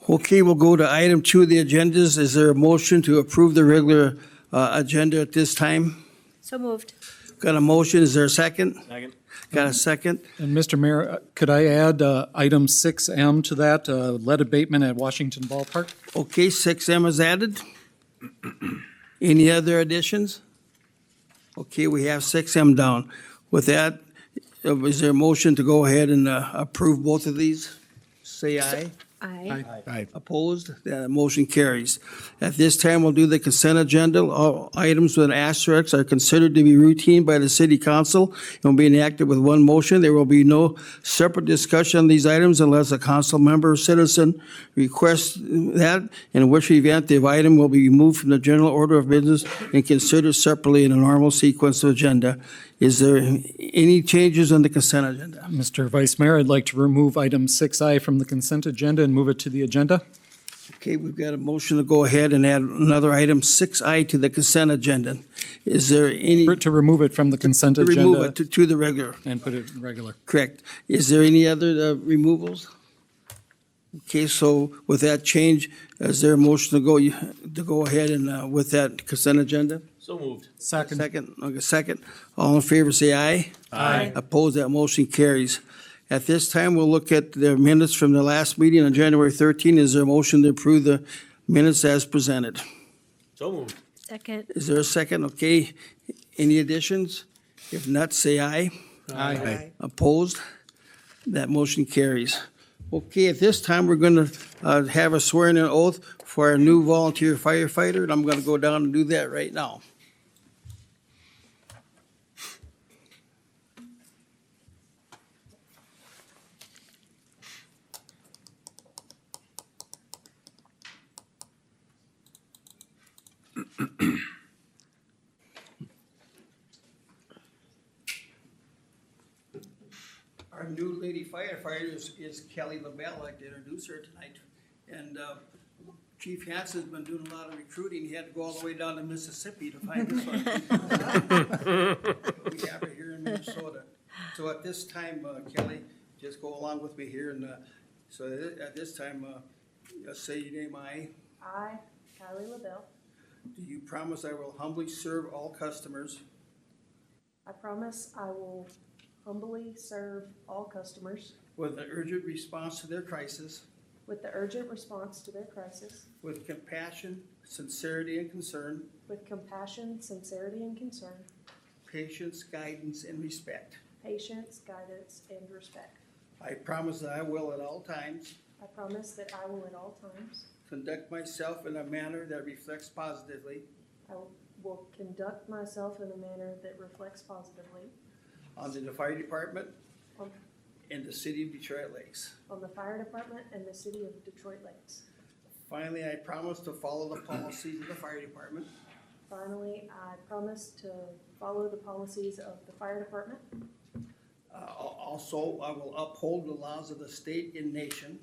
Okay, we'll go to item 2 of the agendas. Is there a motion to approve the regular agenda at this time? So moved. Got a motion, is there a second? Second. Got a second? And Mr. Mayor, could I add item 6M to that, lead abatement at Washington Ballpark? Okay, 6M is added. Any other additions? Okay, we have 6M down. With that, is there a motion to go ahead and approve both of these? Say aye. Aye. Aye. Opposed? That motion carries. At this time, we'll do the consent agenda. All items with asterisks are considered to be routine by the city council and will be enacted with one motion. There will be no separate discussion on these items unless a council member or citizen requests that, in which event the item will be removed from the general order of business and considered separately in a normal sequence of agenda. Is there any changes on the consent agenda? Mr. Vice Mayor, I'd like to remove item 6I from the consent agenda and move it to the agenda. Okay, we've got a motion to go ahead and add another item, 6I, to the consent agenda. Is there any? To remove it from the consent To remove agenda it to the regular, and put it in regular. correct. Is there any other removals? Okay, so with that change, is there a motion to go ahead and with that consent agenda? So moved. Second. Okay, second. All in favor, say aye. Aye. Opposed, that motion carries. At this time, we'll look at the minutes from the last meeting on January 13. Is there a motion to approve the minutes as presented? So moved. Second. Is there a second? Okay. Any additions? If not, say aye. Aye. Opposed? That motion carries. Okay, at this time, we're going to have a swearing-in oath for our new volunteer firefighter, and I'm going to go down and do that right now. Our new lady firefighter is Kelly LaBelle. I'd like to introduce her tonight. And Chief Hansen's been doing a lot of recruiting. He had to go all the way down to Mississippi to find this one. We have her here in Minnesota. So at this time, Kelly, just go along with me here. And so at this time, say your name, I. I, Kylie LaBelle, Do you promise I will humbly serve all customers I promise I will humbly serve all customers with an urgent response to their crisis, with the urgent response to their crisis, with compassion, sincerity, and concern, with compassion, sincerity, and concern, patience, guidance, and respect. patience, guidance, and respect. I promise that I will at all times I promise that I will at all times conduct myself in a manner that reflects positively I will conduct myself in a manner that reflects positively on the fire department on, and the city of Detroit Lakes. on the fire department and the city of Detroit Lakes. Finally, I promise to follow the policies of the fire department Finally, I promise to follow the policies of the fire department. Also, I will uphold the laws of the state and nation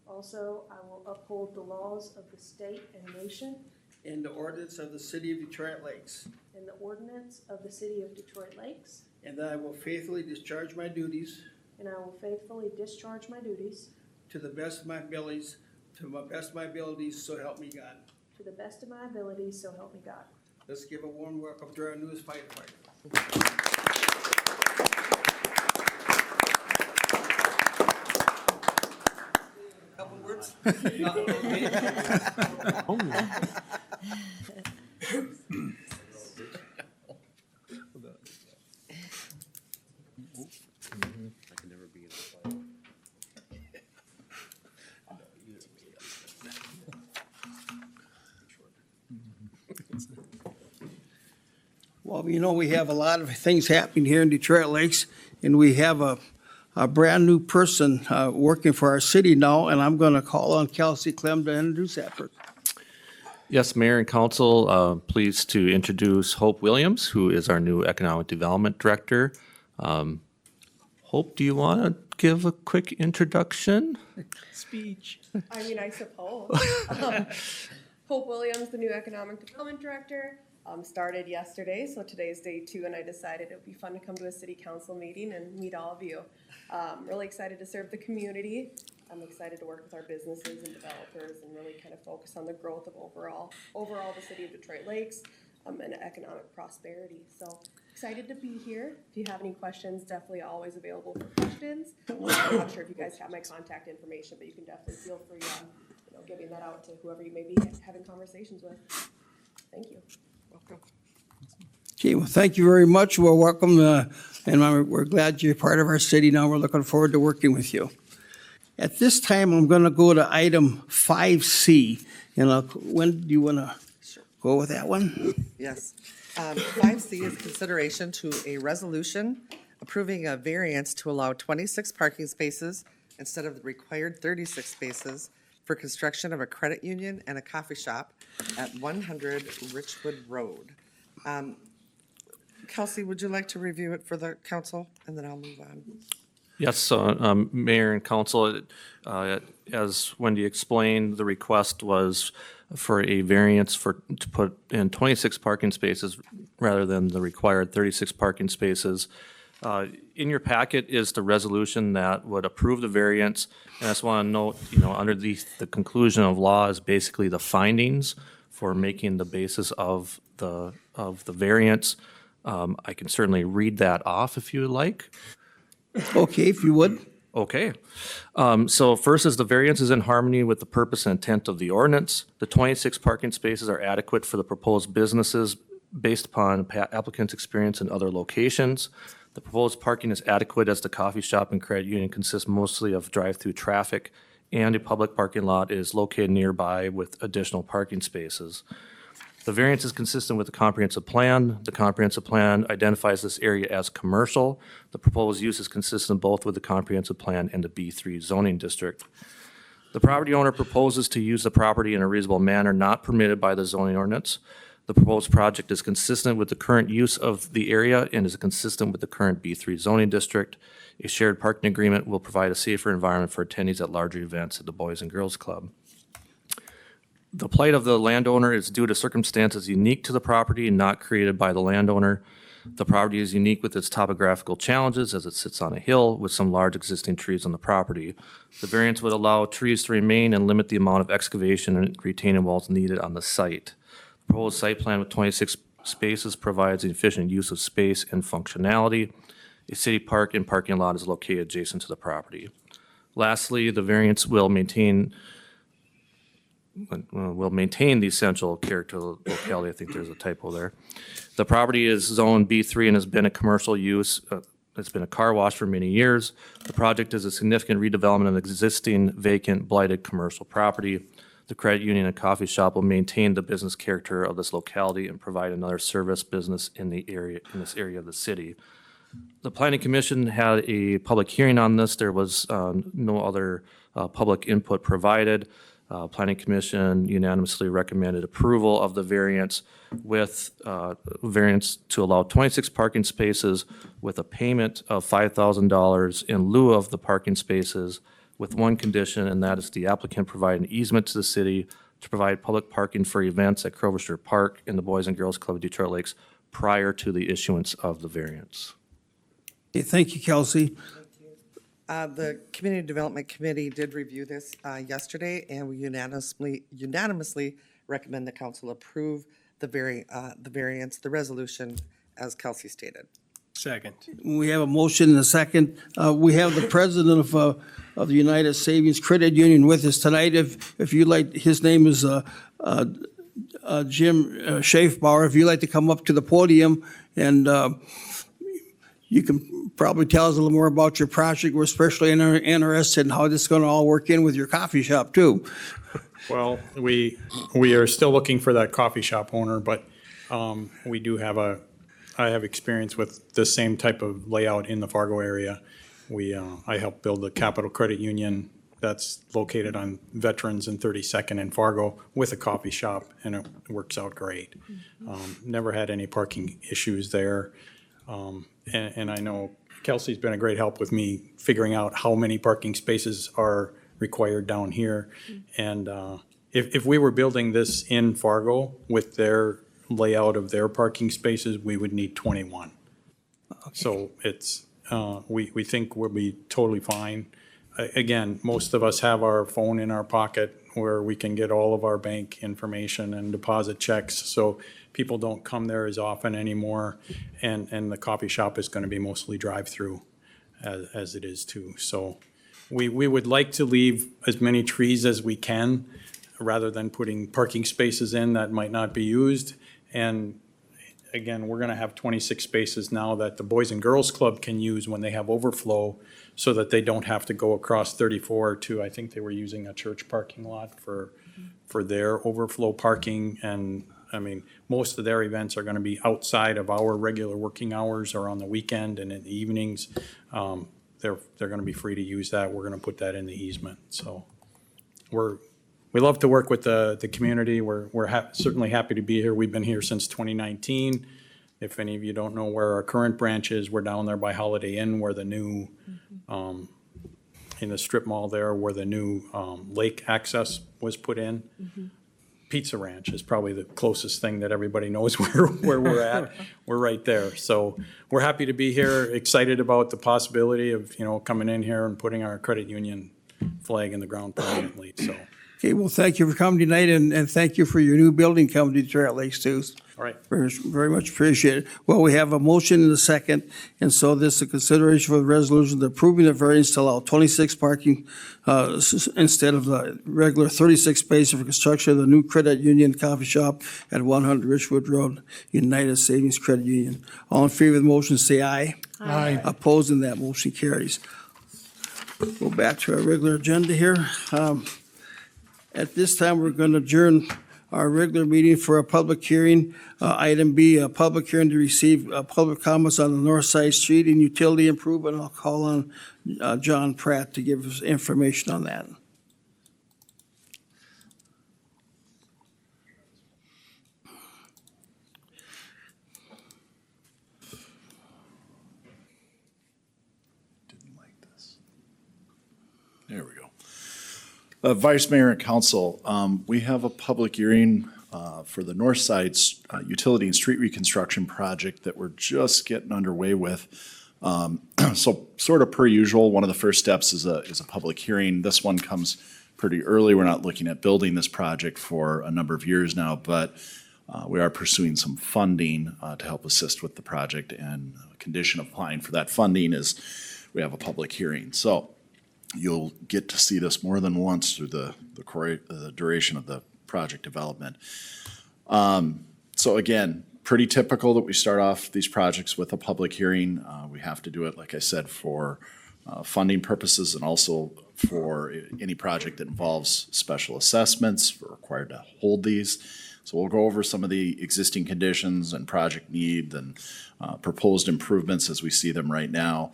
Also, I will uphold the laws of the state and nation and the ordinance of the city of Detroit Lakes, and the ordinance of the city of Detroit Lakes, and that I will faithfully discharge my duties and I will faithfully discharge my duties to the best of my abilities, so help me God. to the best of my abilities, so help me God. Let's give a warm welcome to our newest firefighter. Couple words? No, okay. I can never be in the fire. Well, you know, we have a lot of things happening here in Detroit Lakes, and we have a brand-new person working for our city now, and I'm going to call on Kelsey Clem to introduce that person. Yes, Mayor and Council, pleased to introduce Hope Williams, who is our new Economic Development Director. Hope, do you want to give a quick introduction? Speech. I mean, I suppose. Hope Williams, the new Economic Development Director, started yesterday, so today's day 2, and I decided it would be fun to come to a city council meeting and meet all of you. Really excited to serve the community. I'm excited to work with our businesses and developers and really kind of focus on the growth of overall the city of Detroit Lakes, and economic prosperity. So excited to be here. If you have any questions, definitely always available for questions. I'm not sure if you guys have my contact information, but you can definitely feel free giving that out to whoever you may be having conversations with. Thank you. Welcome. Okay, well, thank you very much. Well, welcome, and we're glad you're part of our city now. We're looking forward to working with you. At this time, I'm going to go to item 5C. And when do you want to go with that one? Yes. 5C is consideration to a resolution approving a variance to allow 26 parking spaces instead of the required 36 spaces for construction of a credit union and a coffee shop at 100 Richwood Road. Kelsey, would you like to review it for the council, and then I'll move on? Yes, Mayor and Council, as Wendy explained, the request was for a variance to put in 26 parking spaces rather than the required 36 parking spaces. In your packet is the resolution that would approve the variance. And I just want to note, under the conclusion of law is basically the findings for making the basis of the variance. I can certainly read that off if you would like. Okay, if you would. Okay. So first is the variance is in harmony with the purpose and intent of the ordinance. The 26 parking spaces are adequate for the proposed businesses based upon applicant's experience in other locations. The proposed parking is adequate as the coffee shop and credit union consists mostly of drive-through traffic, and a public parking lot is located nearby with additional parking spaces. The variance is consistent with the comprehensive plan. The comprehensive plan identifies this area as commercial. The proposed use is consistent both with the comprehensive plan and the B3 zoning district. The property owner proposes to use the property in a reasonable manner not permitted by the zoning ordinance. The proposed project is consistent with the current use of the area and is consistent with the current B3 zoning district. A shared parking agreement will provide a safer environment for attendees at larger events at the Boys and Girls Club. The plight of the landowner is due to circumstances unique to the property and not created by the landowner. The property is unique with its topographical challenges as it sits on a hill with some large existing trees on the property. The variance would allow trees to remain and limit the amount of excavation and retaining walls needed on the site. The proposed site plan with 26 spaces provides an efficient use of space and functionality. A city park and parking lot is located adjacent to the property. Lastly, the variance will maintain the essential character of the locality. I think there's a typo there. The property is zone B3 and has been a commercial use. It's been a car wash for many years. The project is a significant redevelopment of existing vacant blighted commercial property. The credit union and coffee shop will maintain the business character of this locality and provide another service business in this area of the city. The Planning Commission had a public hearing on this. There was no other public input provided. Planning Commission unanimously recommended approval of the variance with variance to allow 26 parking spaces with a payment of $5,000 in lieu of the parking spaces with one condition, and that is the applicant provide an easement to the city to provide public parking for events at Crovershire Park and the Boys and Girls Club of Detroit Lakes prior to the issuance of the variance. Okay, thank you, Kelsey. The Community Development Committee did review this yesterday, and we unanimously recommend the council approve the variance, the resolution, as Kelsey stated. Second. We have a motion and a second. We have the president of the United Savings Credit Union with us tonight. If you like, his name is Jim Schaefbauer. If you'd like to come up to the podium and you can probably tell us a little more about your project. We're especially interested in how this is going to all work in with your coffee shop too. Well, we are still looking for that coffee shop owner, but we do have I have experience with the same type of layout in the Fargo area. I helped build the Capital Credit Union that's located on Veterans and 32nd in Fargo with a coffee shop, and it works out great. Never had any parking issues there. And I know Kelsey's been a great help with me figuring out how many parking spaces are required down here. And if we were building this in Fargo with their layout of their parking spaces, we would need 21. Okay. So it's, we think we'll be totally fine. again, most of us have our phone in our pocket where we can get all of our bank information and deposit checks. So people don't come there as often anymore. And the coffee shop is going to be mostly drive-through as it is too. So we would like to leave as many trees as we can rather than putting parking spaces in that might not be used. And again, we're going to have 26 spaces now that the Boys and Girls Club can use when they have overflow, so that they don't have to go across 34 to, I think they were using a church parking lot for their overflow parking. And I mean, most of their events are going to be outside of our regular working hours or on the weekend and in the evenings. They're going to be free to use that. We're going to put that in the easement. So we love to work with the community. We're certainly happy to be here. We've been here since 2019. If any of you don't know where our current branch is, we're down there by Holiday Inn where the new, in the strip mall there, where the new lake access was put in. Pizza Ranch is probably the closest thing that everybody knows where we're at. We're right there. So we're happy to be here, excited about the possibility of, coming in here and putting our credit union flag in the ground permanently, so. Okay, well, thank you for coming tonight, and thank you for your new building coming to Detroit Lakes too. All right. Very much appreciated. Well, we have a motion and a second, and so this is a consideration for the resolution approving the variance to allow 26 parking instead of the regular 36 spaces for construction of the new credit union coffee shop at 100 Richwood Road, United Savings Credit Union. All in favor of the motion, say aye. Aye. Opposing that, motion carries. Go back to our regular agenda here. At this time, we're going to adjourn our regular meeting for a public hearing. Item B, a public hearing to receive public comments on the North Side Street and utility improvement. I'll call on John Pratt to give us information on that. Didn't like this. There we go. Vice Mayor and Council, we have a public hearing for the North Side Utility and Street Reconstruction Project that we're just getting underway with. So sort of per usual, one of the first steps is a public hearing. This one comes pretty early. We're not looking at building this project for a number of years now, but we are pursuing some funding to help assist with the project, and a condition of applying for that funding is we have a public hearing. So you'll get to see this more than once through the duration of the project development. So again, pretty typical that we start off these projects with a public hearing. We have to do it, like I said, for funding purposes and also for any project that involves special assessments. We're required to hold these. So we'll go over some of the existing conditions and project need and proposed improvements as we see them right now.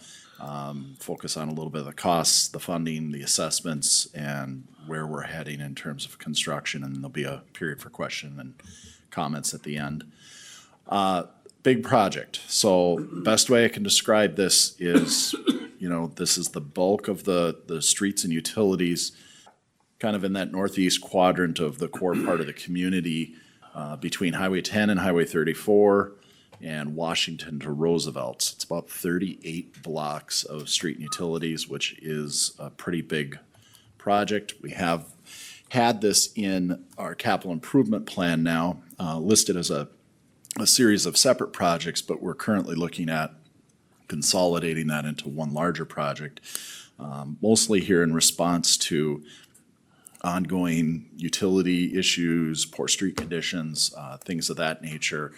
Focus on a little bit of the costs, the funding, the assessments, and where we're heading in terms of construction, and there'll be a period for question and comments at the end. Big project. So best way I can describe this is, this is the bulk of the streets and utilities, kind of in that northeast quadrant of the core part of the community, between Highway 10 and Highway 34. And Washington to Roosevelt. It's about 38 blocks of street and utilities, which is a pretty big project. We have had this in our capital improvement plan now, listed as a series of separate projects, but we're currently looking at consolidating that into one larger project, mostly here in response to ongoing utility issues, poor street conditions, things of that nature.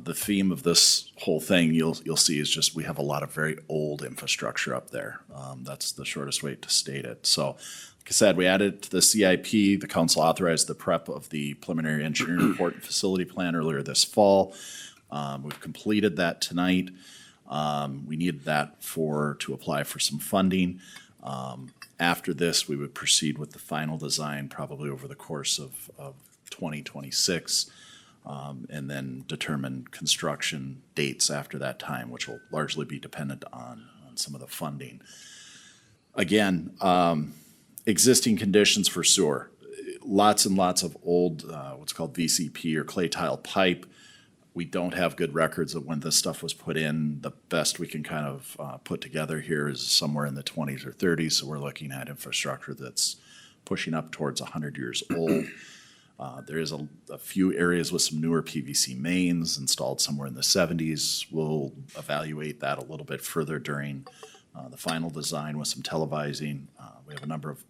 The theme of this whole thing you'll see is just we have a lot of very old infrastructure up there. That's the shortest way to state it. So, like I said, we added to the CIP. The council authorized the prep of the preliminary engineering report and facility plan earlier this fall. We've completed that tonight. We needed that to apply for some funding. After this, we would proceed with the final design probably over the course of 2026. And then determine construction dates after that time, which will largely be dependent on some of the funding. Again, existing conditions for sewer. Lots and lots of old, what's called VCP or clay tile pipe. We don't have good records of when this stuff was put in. The best we can kind of put together here is somewhere in the 20s or 30s, so we're looking at infrastructure that's pushing up towards 100 years old. There is a few areas with some newer PVC mains installed somewhere in the 70s. We'll evaluate that a little bit further during the final design with some televising. We have a number of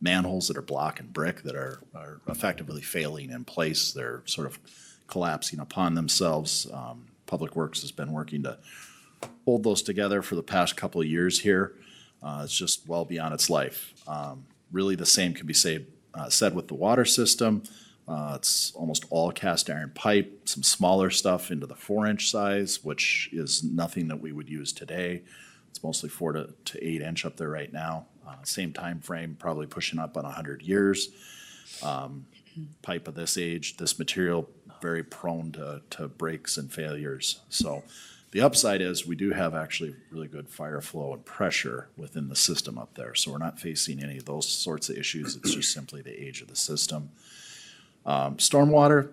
manholes that are block and brick that are effectively failing in place. They're sort of collapsing upon themselves. Public Works has been working to hold those together for the past couple of years here. It's just well beyond its life. Really, the same can be said with the water system. It's almost all cast iron pipe, some smaller stuff into the 4-inch size, which is nothing that we would use today. It's mostly 4 to 8 inch up there right now. Same time frame, probably pushing up on 100 years. Pipe of this age, this material, very prone to breaks and failures. So the upside is we do have actually really good fire flow and pressure within the system up there. So we're not facing any of those sorts of issues. It's just simply the age of the system. Stormwater,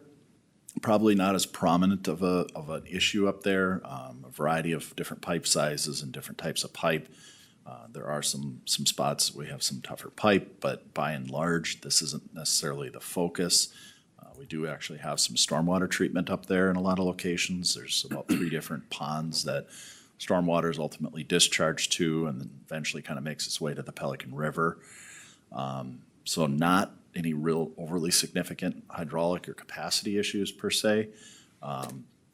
probably not as prominent of an issue up there. A variety of different pipe sizes and different types of pipe. There are some spots we have some tougher pipe, but by and large, this isn't necessarily the focus. We do actually have some stormwater treatment up there in a lot of locations. There's about 3 different ponds that stormwater is ultimately discharged to and then eventually kind of makes its way to the Pelican River. So not any real overly significant hydraulic or capacity issues per se.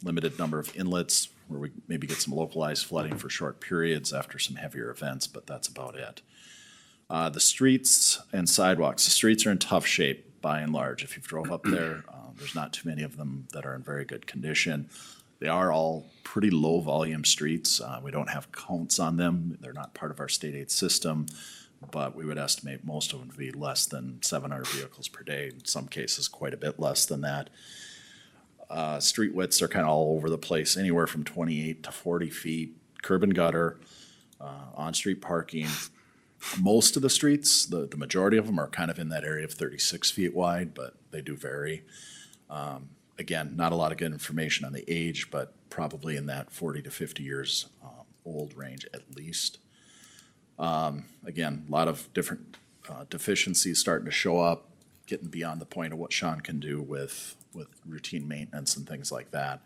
Limited number of inlets where we maybe get some localized flooding for short periods after some heavier events, but that's about it. The streets and sidewalks. The streets are in tough shape by and large. If you've drove up there, there's not too many of them that are in very good condition. They are all pretty low volume streets. We don't have counts on them. They're not part of our state aid system, but we would estimate most of them to be less than 700 vehicles per day. In some cases, quite a bit less than that. Street widths are kind of all over the place, anywhere from 28 to 40 feet, curb and gutter, on-street parking. Most of the streets, the majority of them are kind of in that area of 36 feet wide, but they do vary. Again, not a lot of good information on the age, but probably in that 40 to 50 years old range at least. Again, a lot of different deficiencies starting to show up, getting beyond the point of what Sean can do with routine maintenance and things like that.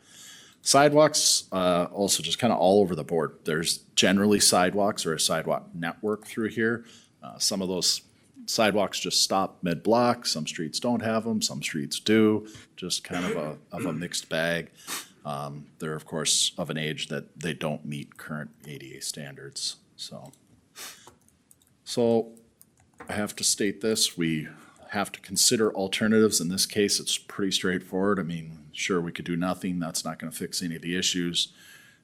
Sidewalks, also just kind of all over the board. There's generally sidewalks or a sidewalk network through here. Some of those sidewalks just stop mid-block. Some streets don't have them. Some streets do. Just kind of a mixed bag. They're, of course, of an age that they don't meet current ADA standards. So I have to state this. We have to consider alternatives. In this case, it's pretty straightforward. I mean, sure, we could do nothing. That's not going to fix any of the issues.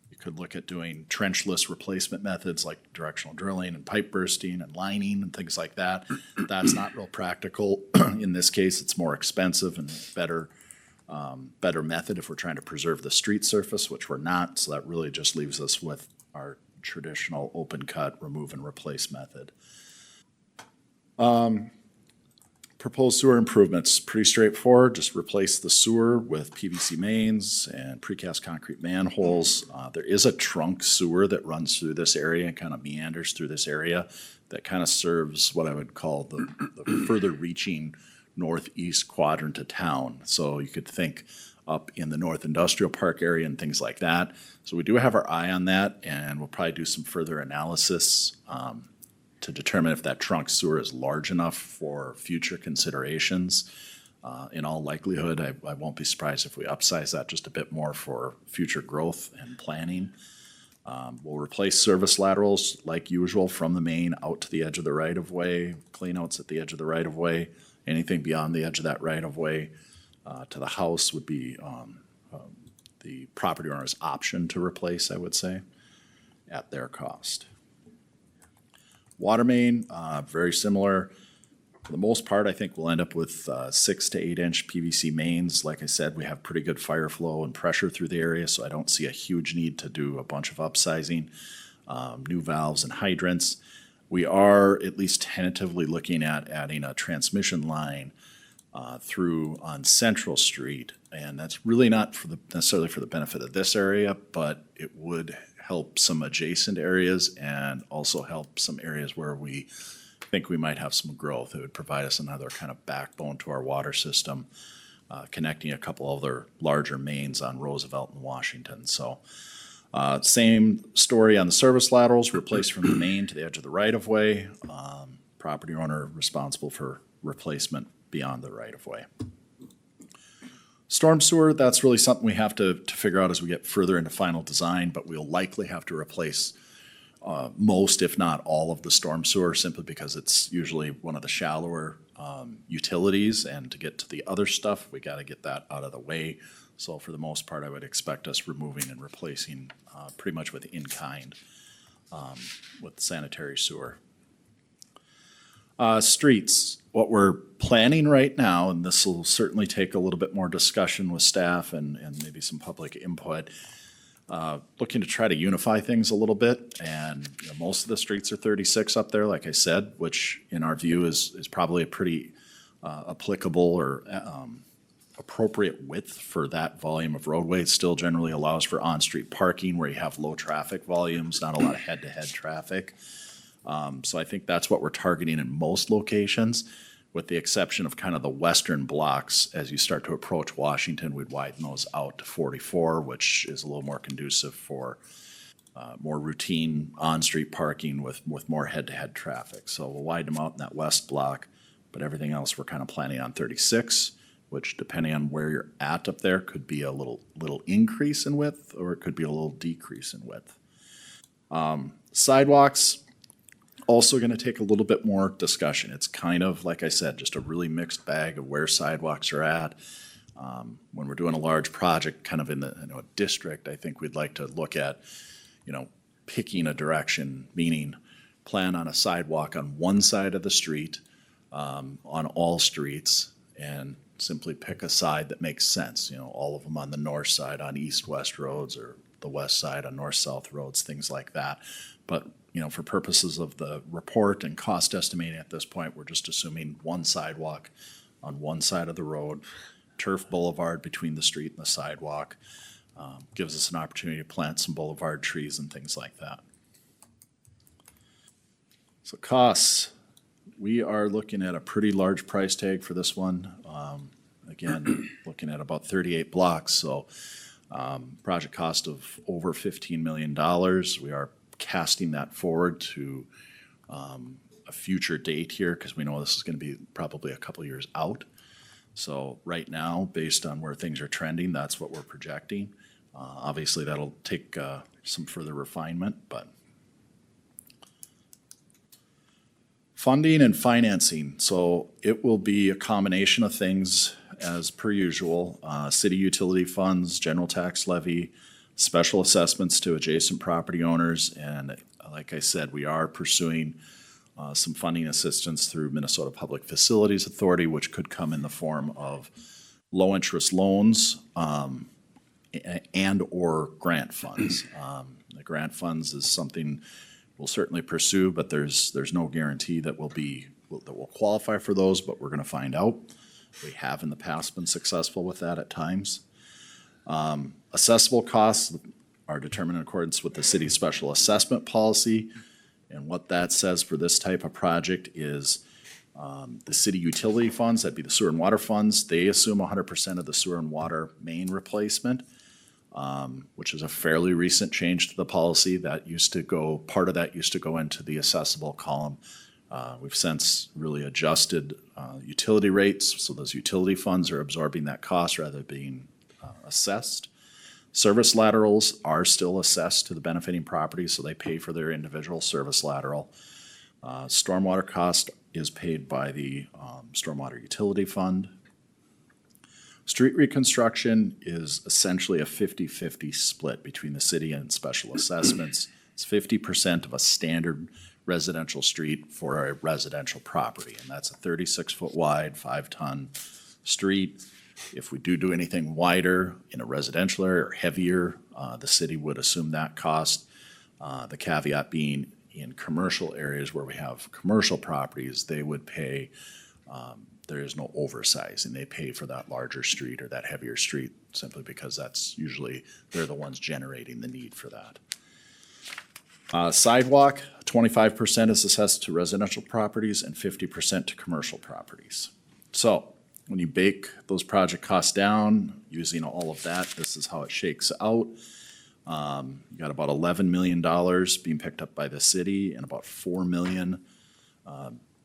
You could look at doing trenchless replacement methods like directional drilling and pipe bursting and lining and things like that. That's not real practical. In this case, it's more expensive and better method if we're trying to preserve the street surface, which we're not. So that really just leaves us with our traditional open cut remove and replace method. Proposed sewer improvements, pretty straightforward. Just replace the sewer with PVC mains and precast concrete manholes. There is a trunk sewer that runs through this area and kind of meanders through this area that kind of serves what I would call the further reaching northeast quadrant of town. So you could think up in the North Industrial Park area and things like that. So we do have our eye on that, and we'll probably do some further analysis to determine if that trunk sewer is large enough for future considerations. In all likelihood, I won't be surprised if we upsize that just a bit more for future growth and planning. We'll replace service laterals like usual from the main out to the edge of the right-of-way, cleanouts at the edge of the right-of-way. Anything beyond the edge of that right-of-way to the house would be the property owner's option to replace, I would say, at their cost. Water main, very similar. For the most part, I think we'll end up with 6 to 8 inch PVC mains. Like I said, we have pretty good fire flow and pressure through the area, so I don't see a huge need to do a bunch of upsizing, new valves and hydrants. We are at least tentatively looking at adding a transmission line through on Central Street. And that's really not necessarily for the benefit of this area, but it would help some adjacent areas and also help some areas where we think we might have some growth. It would provide us another kind of backbone to our water system, connecting a couple other larger mains on Roosevelt and Washington. So same story on the service laterals, replaced from the main to the edge of the right-of-way. Property owner responsible for replacement beyond the right-of-way. Storm sewer, that's really something we have to figure out as we get further into final design, but we'll likely have to replace most, if not all, of the storm sewer, simply because it's usually one of the shallower utilities, and to get to the other stuff, we got to get that out of the way. So for the most part, I would expect us removing and replacing pretty much with in-kind with sanitary sewer. Streets, what we're planning right now, and this will certainly take a little bit more discussion with staff and maybe some public input, looking to try to unify things a little bit. And most of the streets are 36 up there, like I said, which in our view is probably a pretty applicable or appropriate width for that volume of roadway. It still generally allows for on-street parking where you have low traffic volumes, not a lot of head-to-head traffic. So I think that's what we're targeting in most locations, with the exception of kind of the western blocks. As you start to approach Washington, we'd widen those out to 44, which is a little more conducive for more routine on-street parking with more head-to-head traffic. So we'll widen them out in that west block, but everything else we're kind of planning on 36, which depending on where you're at up there could be a little increase in width, or it could be a little decrease in width. Sidewalks, also going to take a little bit more discussion. It's kind of, like I said, just a really mixed bag of where sidewalks are at. When we're doing a large project kind of in a district, I think we'd like to look at, picking a direction, meaning plan on a sidewalk on one side of the street, on all streets, and simply pick a side that makes sense. All of them on the north side on east-west roads, or the west side on north-south roads, things like that. But for purposes of the report and cost estimating at this point, we're just assuming one sidewalk on one side of the road, turf boulevard between the street and the sidewalk. Gives us an opportunity to plant some boulevard trees and things like that. So costs, we are looking at a pretty large price tag for this one. Again, looking at about 38 blocks, so project cost of over $15 million. We are casting that forward to a future date here, because we know this is going to be probably a couple years out. So right now, based on where things are trending, that's what we're projecting. Obviously, that'll take some further refinement, but funding and financing. So it will be a combination of things as per usual. City utility funds, general tax levy, special assessments to adjacent property owners, and like I said, we are pursuing some funding assistance through Minnesota Public Facilities Authority, which could come in the form of low-interest loans and or grant funds. The grant funds is something we'll certainly pursue, but there's no guarantee that we'll qualify for those, but we're going to find out. We have in the past been successful with that at times. Assessable costs are determined in accordance with the city's special assessment policy. And what that says for this type of project is the city utility funds, that'd be the sewer and water funds, they assume 100% of the sewer and water main replacement, which is a fairly recent change to the policy. Part of that used to go into the assessable column. We've since really adjusted utility rates, so those utility funds are absorbing that cost rather than being assessed. Service laterals are still assessed to the benefiting properties, so they pay for their individual service lateral. Stormwater cost is paid by the Stormwater Utility Fund. Street reconstruction is essentially a 50-50 split between the city and special assessments. It's 50% of a standard residential street for a residential property, and that's a 36-foot wide, 5-ton street. If we do anything wider in a residential area or heavier, the city would assume that cost. The caveat being in commercial areas where we have commercial properties, they would pay There is no oversizing. They pay for that larger street or that heavier street simply because that's usually, they're the ones generating the need for that. Sidewalk, 25% is assessed to residential properties and 50% to commercial properties. So when you bake those project costs down, using all of that, this is how it shakes out. You got about $11 million being picked up by the city and about $4 million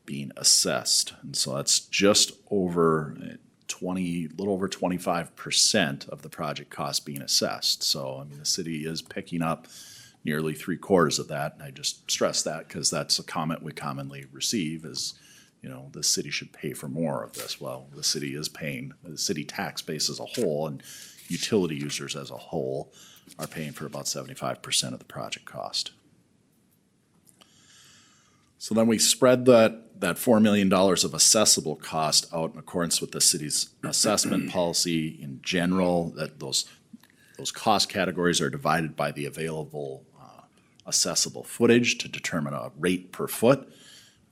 being assessed. And so that's just over little over 25% of the project cost being assessed. So, I mean, the city is picking up nearly 3/4 of that. And I just stress that because that's a comment we commonly receive is, you know, the city should pay for more of this. Well, the city is paying, the city tax base as a whole and utility users as a whole are paying for about 75% of the project cost. So then we spread that $4 million of assessable cost out in accordance with the city's assessment policy in general, that those cost categories are divided by the available assessable footage to determine a rate per foot,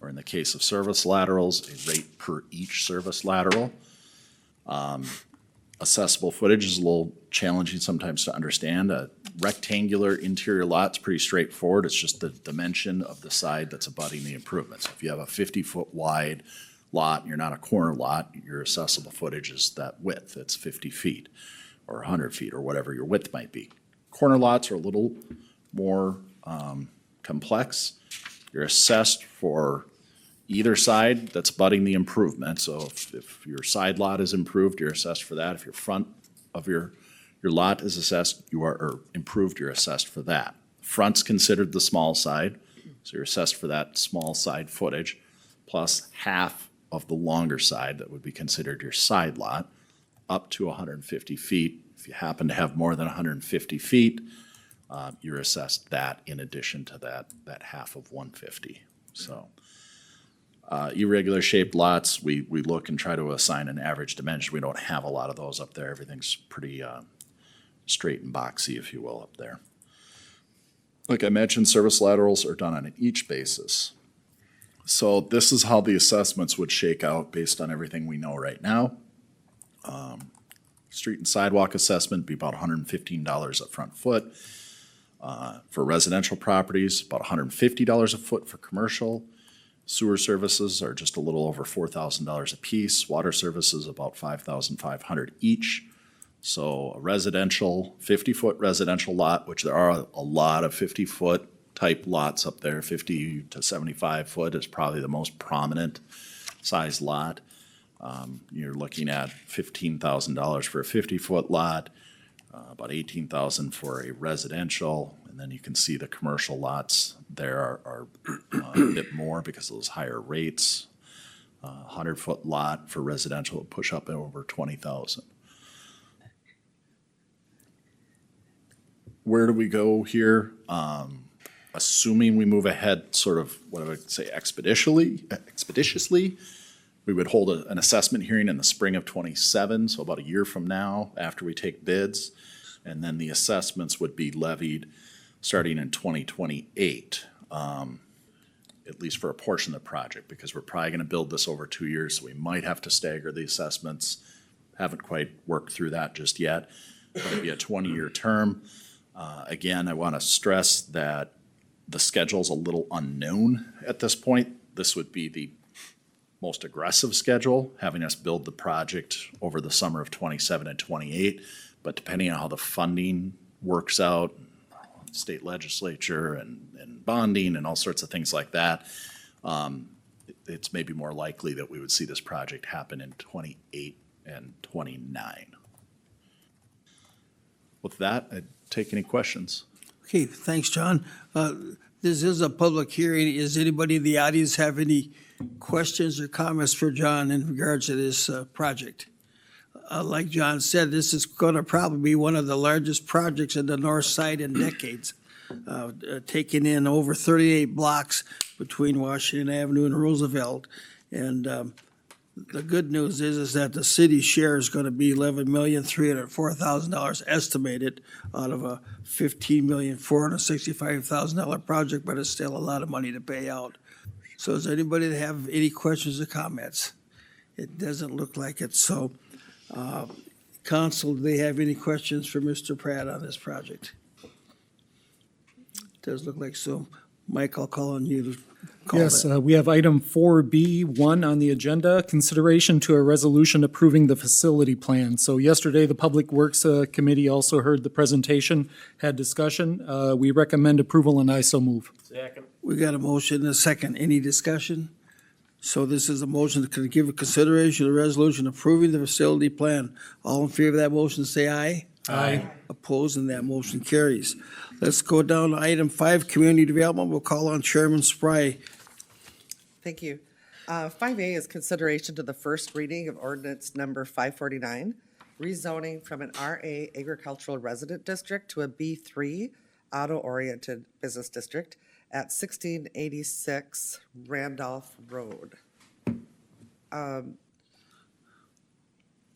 or in the case of service laterals, a rate per each service lateral. Assessable footage is a little challenging sometimes to understand. A rectangular interior lot's pretty straightforward. It's just the dimension of the side that's abutting the improvements. If you have a 50-foot wide lot and you're not a corner lot, your assessable footage is that width. It's 50 feet or 100 feet or whatever your width might be. Corner lots are a little more complex. You're assessed for either side that's butting the improvement. So if your side lot is improved, you're assessed for that. If your front of your lot is assessed, or improved, you're assessed for that. Front's considered the small side, so you're assessed for that small side footage, plus half of the longer side that would be considered your side lot, up to 150 feet. If you happen to have more than 150 feet, you're assessed that in addition to that half of 150. So irregular shaped lots, we look and try to assign an average dimension. We don't have a lot of those up there. Everything's pretty straight and boxy, if you will, up there. Like I mentioned, service laterals are done on an each basis. So this is how the assessments would shake out based on everything we know right now. Street and sidewalk assessment would be about $115 a front foot. For residential properties, about $150 a foot for commercial. Sewer services are just a little over $4,000 a piece. Water services about $5,500 each. So a residential, 50-foot residential lot, which there are a lot of 50-foot type lots up there. 50 to 75 foot is probably the most prominent size lot. You're looking at $15,000 for a 50-foot lot, about $18,000 for a residential, and then you can see the commercial lots there are a bit more because of those higher rates. 100-foot lot for residential will push up over $20,000. Where do we go here? Assuming we move ahead sort of, what I would say, expeditiously, we would hold an assessment hearing in the spring of '27, so about a year from now, after we take bids. And then the assessments would be levied starting in 2028, at least for a portion of the project, because we're probably gonna build this over 2 years, so we might have to stagger the assessments. Haven't quite worked through that just yet, but it'd be a 20-year term. Again, I wanna stress that the schedule's a little unknown at this point. This would be the most aggressive schedule, having us build the project over the summer of '27 and '28. But depending on how the funding works out, state legislature and bonding and all sorts of things like that, it's maybe more likely that we would see this project happen in '28 and '29. With that, I'd take any questions. Okay, thanks, John. This is a public hearing. Does anybody in the audience have any questions or comments for John in regards to this project? Like John said, this is going to probably be one of the largest projects in the north side in decades, taking in over 38 blocks between Washington Avenue and Roosevelt. And the good news is that the city share is going to be $11,304,000 estimated out of a $15,465,000 project, but it's still a lot of money to pay out. So does anybody have any questions or comments? It doesn't look like it, so, council, do they have any questions for Mr. Pratt on this project? Does look like so. Mike, I'll call on you to call Yes, that. we have item 4B1 on the agenda, consideration to a resolution approving the facility plan. So yesterday, the Public Works Committee also heard the presentation, had discussion. We recommend approval, and I so move. Second. We got a motion and a second. Any discussion? So this is a motion to give a consideration of the resolution approving the facility plan. All in favor of that motion, say aye. Aye. Opposed, and that motion carries. Let's go down to item 5, community development. We'll call on Chairman Spry. Thank you. 5A is consideration to the first reading of ordinance number 549, rezoning from an RA agricultural resident district to a B3 auto-oriented business district at 1686 Randolph Road.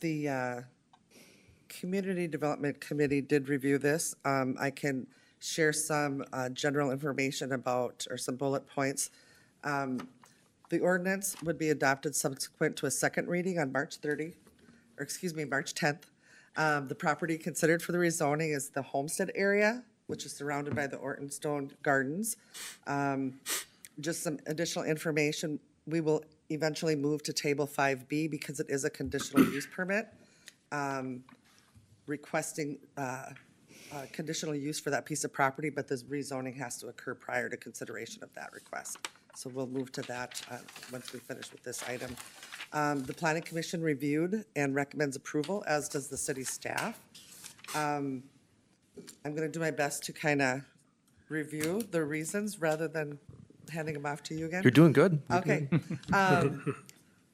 The Community Development Committee did review this. I can share some general information about, or some bullet points. The ordinance would be adopted subsequent to a second reading on March 10th. The property considered for the rezoning is the Homestead area, which is surrounded by the Ortonstone Gardens. Just some additional information, we will eventually move to table 5B because it is a conditional use permit. Requesting conditional use for that piece of property, but this rezoning has to occur prior to consideration of that request. So we'll move to that once we finish with this item. The Planning Commission reviewed and recommends approval, as does the city staff. I'm going to do my best to kind of review the reasons rather than handing them off to you again. You're doing good. Okay.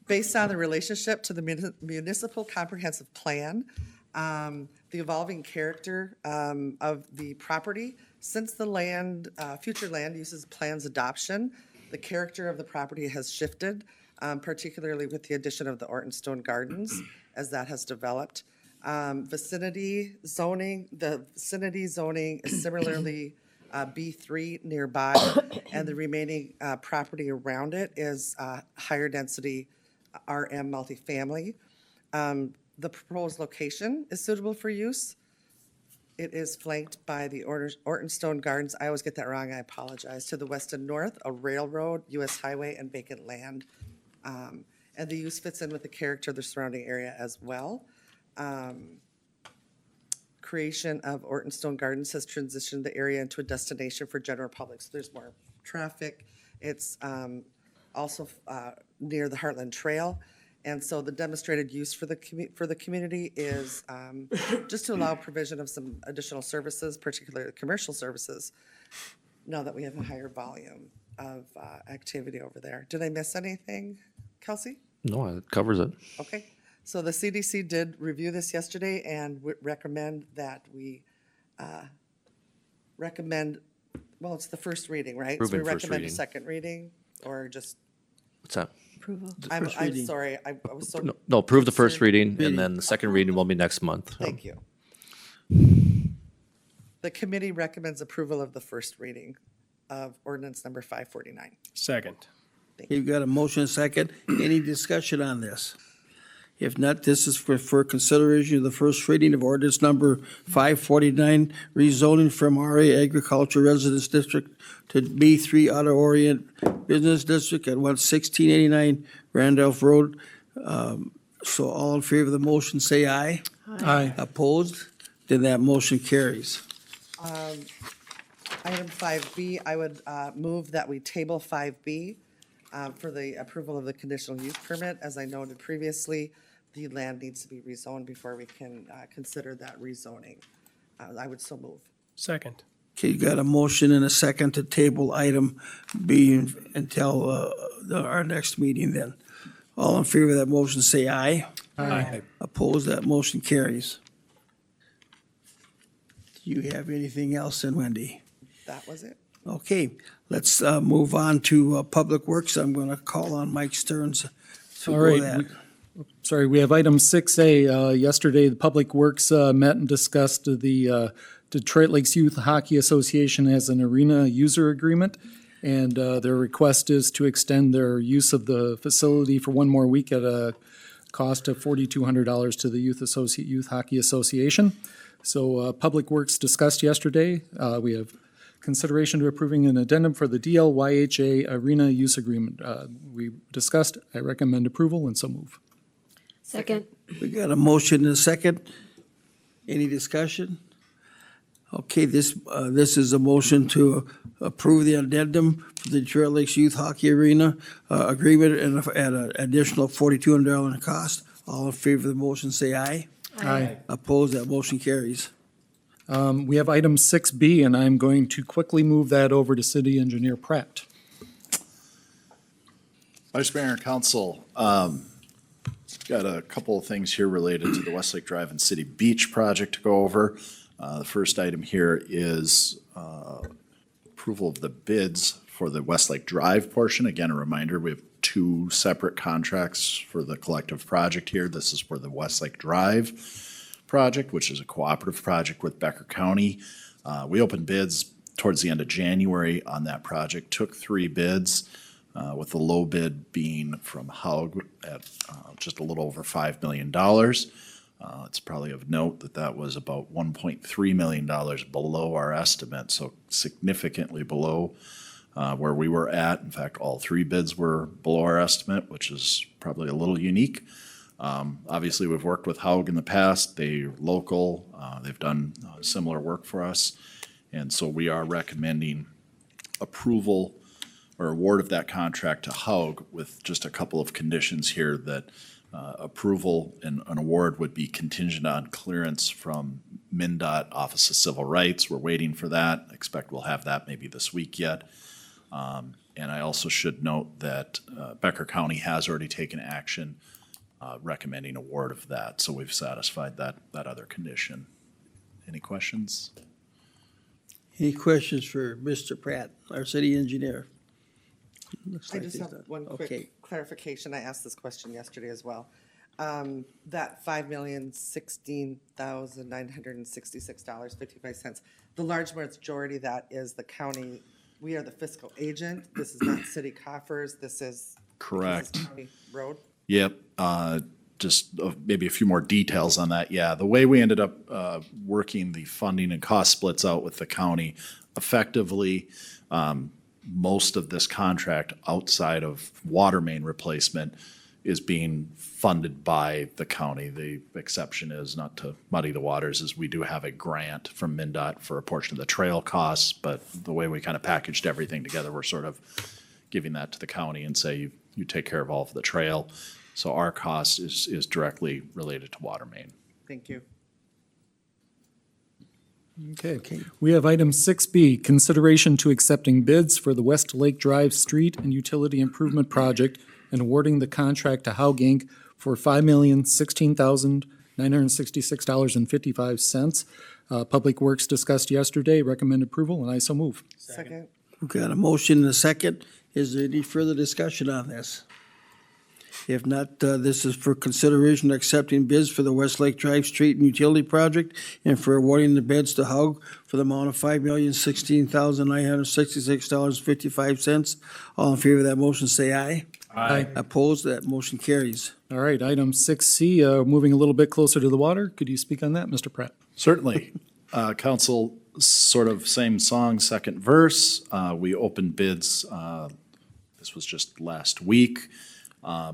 Based on the relationship to the municipal comprehensive plan, the evolving character of the property, since the future land uses plans adoption, the character of the property has shifted, particularly with the addition of the Ortonstone Gardens as that has developed. The vicinity zoning is similarly B3 nearby, and the remaining property around it is higher density RM multifamily. The proposed location is suitable for use. It is flanked by the Ortonstone Gardens. I always get that wrong, I apologize. To the west and north, a railroad, US highway, and vacant land. And the use fits in with the character of the surrounding area as well. Creation of Ortonstone Gardens has transitioned the area into a destination for general public, so there's more traffic. It's also near the Heartland Trail. And so the demonstrated use for the community is just to allow provision of some additional services, particularly commercial services, now that we have a higher volume of activity over there. Did I miss anything, Kelsey? No, it covers it. Okay. So the CDC did review this yesterday and would recommend that we recommend, well, it's the first reading, right? So we Approving first recommend a reading. second reading or just, What's that? I'm reading. sorry, I was so. No, approve the first concerned. reading, and then the second reading will be next month. Thank you. The committee recommends approval of the first reading of ordinance number 549. Second. You've got a motion and a second. Any discussion on this? If not, this is for consideration of the first reading of ordinance number 549, rezoning from RA Agriculture Residence District to B3 Auto Orient Business District at 1689 Randolph Road. So all in favor of the motion, say aye. Aye. Opposed? Then that motion carries. Item 5B, I would move that we table 5B for the approval of the conditional use permit. As I noted previously, the land needs to be rezoned before we can consider that rezoning. I would so move. Second. Okay, you got a motion and a second to table item B until our next meeting then. All in favor of that motion, say aye. Aye. Opposed, that motion carries. Do you have anything else then, Wendy? That was it. Okay, let's move on to Public Works. I'm going to call on Mike Stearns to All go right. that. Sorry, we have item 6A. Yesterday, the Public Works met and discussed the Detroit Lakes Youth Hockey Association as an arena user agreement. And their request is to extend their use of the facility for one more week at a cost of $4,200 to the Youth Hockey Association. So Public Works discussed yesterday. We have consideration to approving an addendum for the DLYHA Arena Use Agreement. We discussed, I recommend approval, and so move. Second. We got a motion and a second. Any discussion? Okay, this is a motion to approve the addendum for the Detroit Lakes Youth Hockey Arena agreement at an additional $4,200 in cost. All in favor of the motion, say aye. Aye. Opposed, that motion carries. We have item 6B, and I'm going to quickly move that over to City Engineer Pratt. Vice Mayor and Council, got a couple of things here related to the Westlake Drive and City Beach project to go over. The first item here is approval of the bids for the Westlake Drive portion. Again, a reminder, we have two separate contracts for the collective project here. This is for the Westlake Drive project, which is a cooperative project with Becker County. We opened bids towards the end of January on that project, took 3 bids, with the low bid being from Haug at just a little over $5 million. It's probably of note that that was about $1.3 million below our estimate, so significantly below where we were at. In fact, all 3 bids were below our estimate, which is probably a little unique. Obviously, we've worked with Haug in the past. They're local. They've done similar work for us. And so we are recommending approval or award of that contract to Haug with just a couple of conditions here that approval and an award would be contingent on clearance from MnDOT Office of Civil Rights. We're waiting for that. I expect we'll have that maybe this week yet. And I also should note that Becker County has already taken action recommending award of that. So we've satisfied that other condition. Any questions? Any questions for Mr. Pratt, our city engineer? Looks I like just he's have done. one Okay. quick clarification. I asked this question yesterday as well. That $5,016,966.55, the large majority of that is the county. We are the fiscal agent. This is not city coffers. This is. Correct. This is county road. Yep, just maybe a few more details on that. Yeah, the way we ended up working the funding and cost splits out with the county, effectively, most of this contract outside of water main replacement is being funded by the county. The exception is, not to muddy the waters, is we do have a grant from MnDOT for a portion of the trail costs, but the way we kind of packaged everything together, we're sort of giving that to the county and say, you take care of all of the trail. So our cost is directly related to water main. Thank you. Okay. We have item 6B, consideration to accepting bids for the West Lake Drive Street and Utility Improvement Project and awarding the contract to Haug Inc. for $5,016,966.55. Public Works discussed yesterday, recommend approval, and I so move. Second. We've got a motion and a second. Is there any further discussion on this? If not, this is for consideration accepting bids for the Westlake Drive Street and Utility Project and for awarding the bids to Haug for the amount of $5,016,966.55. All in favor of that motion, say aye. Aye. Opposed, that motion carries. All right, item 6C, moving a little bit closer to the water. Could you speak on that, Mr. Pratt? Certainly. Council, sort of same song, second verse. We opened bids, this was just last week,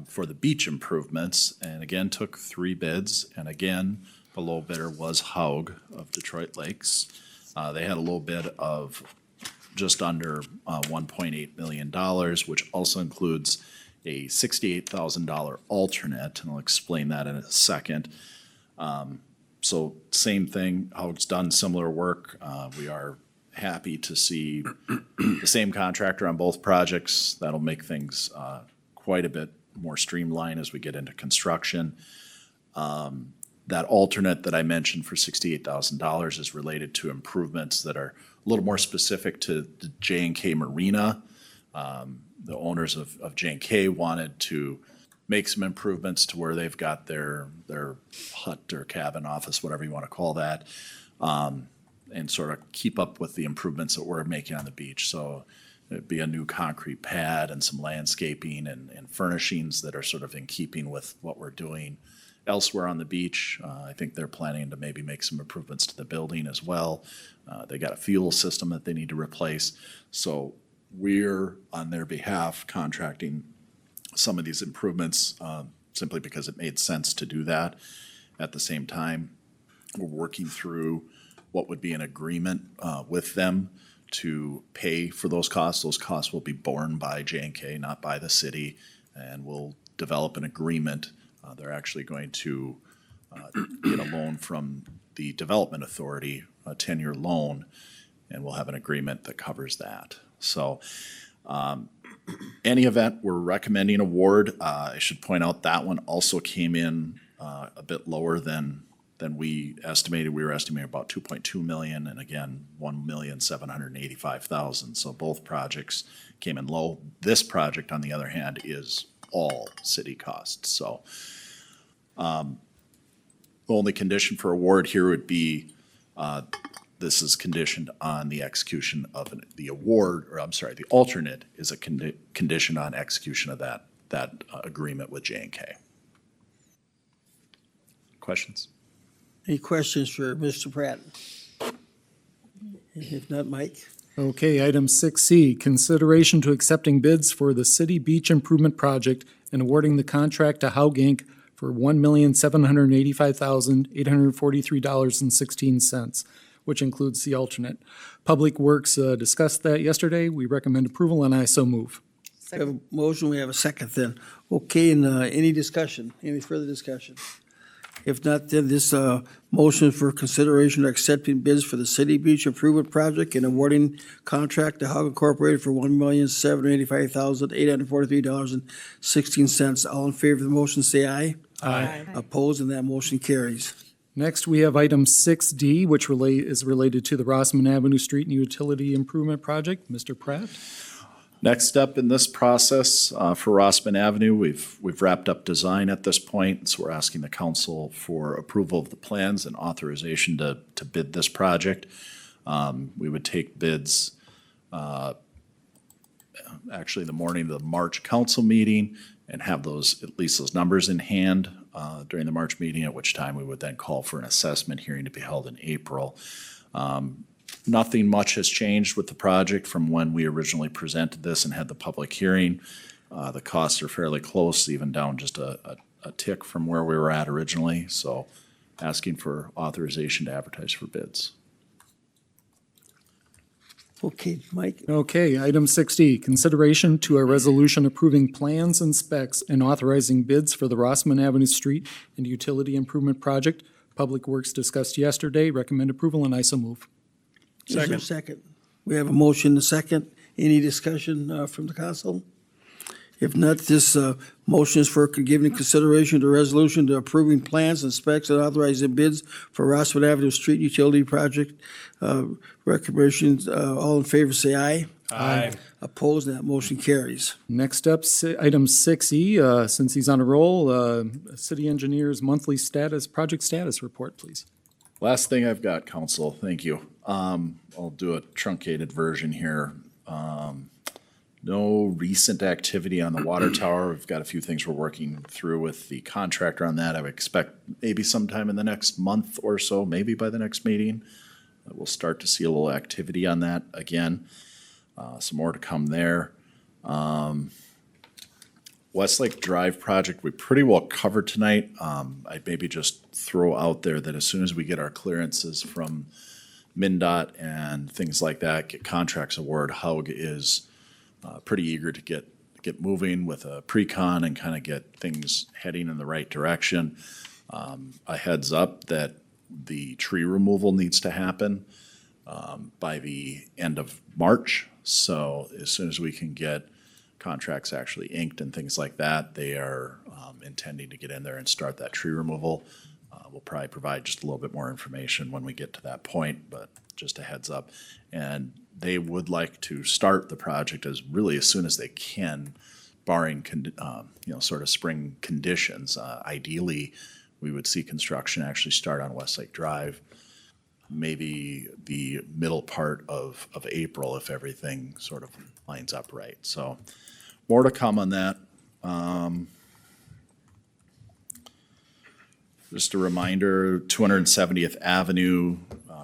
for the beach improvements, and again, took 3 bids, and again, the low bidder was Haug of Detroit Lakes. They had a low bid of just under $1.8 million, which also includes a $68,000 alternate, and I'll explain that in a second. So same thing, Haug's done similar work. We are happy to see the same contractor on both projects. That'll make things quite a bit more streamlined as we get into construction. That alternate that I mentioned for $68,000 is related to improvements that are a little more specific to the J&K Marina. The owners of J&K wanted to make some improvements to where they've got their hut or cabin office, whatever you want to call that, and sort of keep up with the improvements that we're making on the beach. So It'd be a new concrete pad and some landscaping and furnishings that are sort of in keeping with what we're doing elsewhere on the beach. I think they're planning to maybe make some improvements to the building as well. They got a fuel system that they need to replace. So we're, on their behalf, contracting some of these improvements simply because it made sense to do that. At the same time, we're working through what would be an agreement with them to pay for those costs. Those costs will be borne by J&K, not by the city, and we'll develop an agreement. They're actually going to get a loan from the Development Authority, a 10-year loan, and we'll have an agreement that covers that. So any event, we're recommending award. I should point out that one also came in a bit lower than we estimated. We were estimating about 2.2 million, and again, 1,785,000. So both projects came in low. This project, on the other hand, is all city costs. So the only condition for award here would be this is conditioned on the execution of the award, or I'm sorry, the alternate is a condition on execution of that agreement with J&K. Questions? Any questions for Mr. Pratt? If not, Mike? Okay, item 6C, consideration to accepting bids for the City Beach Improvement Project and awarding the contract to Haug Inc. for $1,785,843.16, which includes the alternate. Public Works discussed that yesterday. We recommend approval, and I so move. We have a motion, we have a second then. Okay, and any discussion, any further discussion? If not, then this motion for consideration of accepting bids for the City Beach Improvement Project and awarding contract to Haug Incorporated for $1,785,843.16. All in favor of the motion, say aye. Aye. Opposed, and that motion carries. Next, we have item 6D, which is related to the Rossman Avenue Street and Utility Improvement Project. Mr. Pratt? Next step in this process for Rossman Avenue, we've wrapped up design at this point, so we're asking the council for approval of the plans and authorization to bid this project. We would take bids actually the morning of the March council meeting and have at least those numbers in hand during the March meeting, at which time we would then call for an assessment hearing to be held in April. Nothing much has changed with the project from when we originally presented this and had the public hearing. The costs are fairly close, even down just a tick from where we were at originally. So asking for authorization to advertise for bids. Okay, Mike? Okay, item 6D, consideration to a resolution approving plans and specs and authorizing bids for the Rossman Avenue Street and Utility Improvement Project. Public Works discussed yesterday. Recommend approval, and I so move. Is there a second? We have a motion, a second. Any discussion from the council? If not, this motion is for giving consideration to resolution to approving plans and specs and authorizing bids for Rossman Avenue Street Utility Project. Recommendations, all in favor, say aye. Aye. Opposed, that motion carries. Next up, item 6E, since he's on a roll, city engineer's monthly project status report, please. Last thing I've got, council, thank you. I'll do a truncated version here. No recent activity on the water tower. We've got a few things we're working through with the contractor on that. I would expect maybe sometime in the next month or so, maybe by the next meeting, we'll start to see a little activity on that again. Some more to come there. Westlake Drive project, we pretty well covered tonight. I'd maybe just throw out there that as soon as we get our clearances from MnDOT and things like that, get contracts award, Haug is pretty eager to get moving with a pre-con and kind of get things heading in the right direction. A heads up that the tree removal needs to happen by the end of March. So as soon as we can get contracts actually inked and things like that, they are intending to get in there and start that tree removal. We'll probably provide just a little bit more information when we get to that point, but just a heads up. And they would like to start the project as soon as they can, barring sort of spring conditions. Ideally, we would see construction actually start on Westlake Drive maybe the middle part of April if everything sort of lines up right. So more to come on that. Just a reminder, 270th Avenue,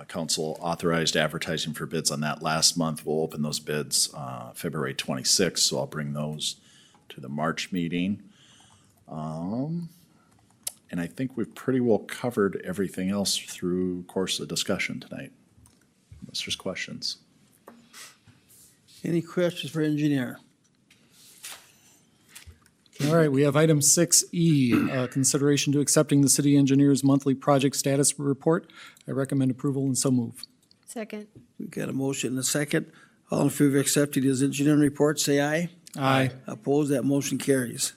council authorized advertising for bids on that last month. We'll open those bids February 26th, so I'll bring those to the March meeting. And I think we've pretty well covered everything else through course of discussion tonight. Unless there's questions. Any questions for engineer? All right, we have item 6E, consideration to accepting the city engineer's monthly project status report. I recommend approval and so move. Second. We got a motion and a second. All in favor of accepting his engineering report, say aye. Aye. Opposed, that motion carries.